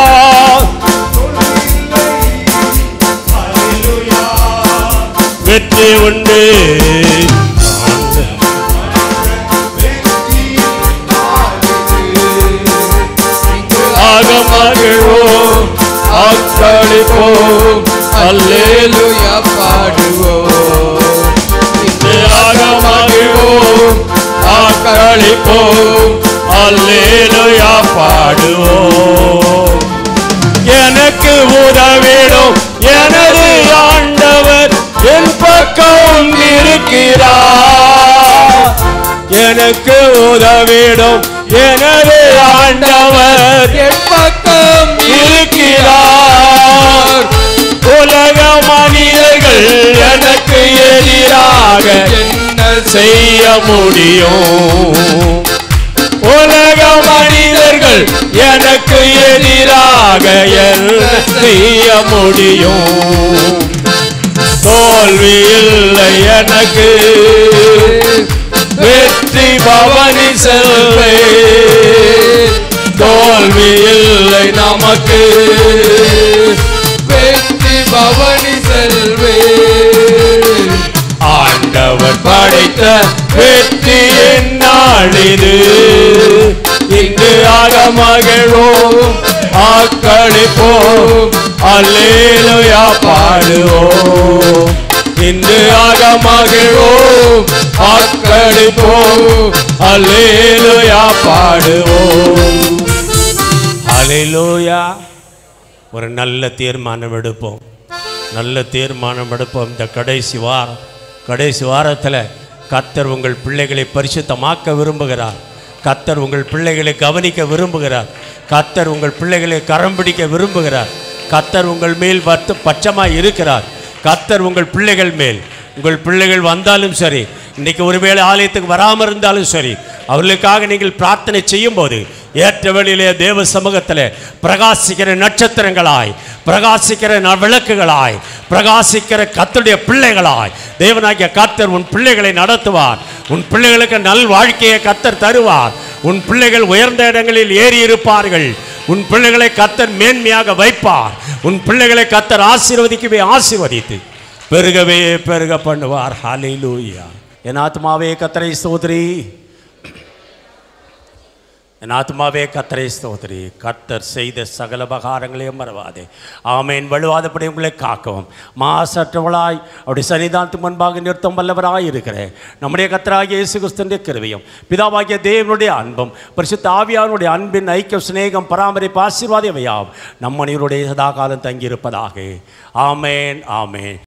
வெற்றி உண்டு. மகிழ்வோம் ஆக்களிப்போம் அல்லேலூயா பாடுவோம். மகிழ்வோம் ஆக்களிப்போம் அல்லேலூயா பாடுவோம். எனக்கு உதவிடும் எனது ஆண்டவர் என் பக்கம் இருக்கிறார். எனக்கு உதவிடும் எனது ஆண்டவர் என் பக்கம் இருக்கிறார். உலக மனிதர்கள் எனக்கு எதிராக என்ன செய்ய முடியும்? உலக மனிதர்கள் எனக்கு எதிராக என்ன செய்ய முடியும்? தோல்வி இல்லை எனக்கு, வெற்றி பவனி செல்வே. தோல்வி இல்லை நமக்கு, வெற்றி பவனி செல்வே. ஆண்டவர் படைத்த வெற்றி என்னாள் இது. இங்கு ஆக மகிழ்வோம் ஆக்களிப்போம் அல்லேலூயா பாடுவோம். இன்று ஆக மகிழ்வோம் ஆக்களிப்போம் அல்லேலூயா பாடுவோம். அல்லேலூயா. ஒரு நல்ல தீர்மானம் எடுப்போம், நல்ல தீர்மானம் எடுப்போம். இந்த கடைசி வாரத்தில் கர்த்தர் உங்கள் பிள்ளைகளை பரிசுத்தமாக்க விரும்புகிறார். கர்த்தர் உங்கள் பிள்ளைகளை கவனிக்க விரும்புகிறார். கர்த்தர் உங்கள் பிள்ளைகளை கரம் பிடிக்க விரும்புகிறார். கர்த்தர் உங்கள் மேல் பட்சமாய் இருக்கிறார். கர்த்தர் உங்கள் பிள்ளைகள் மேல், உங்கள் பிள்ளைகள் வந்தாலும் சரி, இன்றைக்கி ஒருவேளை ஆலயத்துக்கு வராமல் இருந்தாலும் சரி, அவர்களுக்காக நீங்கள் பிரார்த்தனை செய்யும் போது ஏற்ற வேளையிலே தேவ சமூகத்தில் பிரகாசிக்கிற நட்சத்திரங்களாய், பிரகாசிக்கிற விளக்குகளாய், பிரகாசிக்கிற கர்த்தருடைய பிள்ளைகளாய் தேவனாகிய கர்த்தர் உன் பிள்ளைகளை நடத்துவார். உன் பிள்ளைகளுக்கு நல் வாழ்க்கையை கர்த்தர் தருவார். உன் பிள்ளைகள் உயர்ந்த இடங்களில் ஏறி இருப்பார்கள். உன் பிள்ளைகளை கர்த்தர் மேன்மையாக வைப்பார். உன் பிள்ளைகளை கர்த்தர் ஆசீர்வதிக்கவே ஆசீர்வதித்து பெருகவே பெருக பண்ணுவார். ஹல்லேலூயா. என் ஆத்மாவே கர்த்தரை ஸ்தோத்திரி, என் ஆத்மாவே கர்த்தரை ஸ்தோத்திரி. கர்த்தர் செய்த சகல உபகாரங்களையும் மறவாதே. ஆமேன். வலுவாதபடி உங்களை காக்கவும் மாசற்றவளாய் அவருடைய சன்னிதானத்துக்கு முன்பாக நிறுத்தம் வல்லவராய் இருக்கிறேன். நம்முடைய கர்த்தராகிய இயேசு கிறிஸ்துவின் கிருபையும் பிதாவாகிய தேவனுடைய அன்பும் பரிசுத்த ஆவியானுடைய அன்பின் ஐக்கியம் சிநேகம் பராமரிப்பு ஆசீர்வாதம் யாவும் நம் அனைவருடைய சதா காலம் தங்கியிருப்பதாக. ஆமேன். ஆமேன்.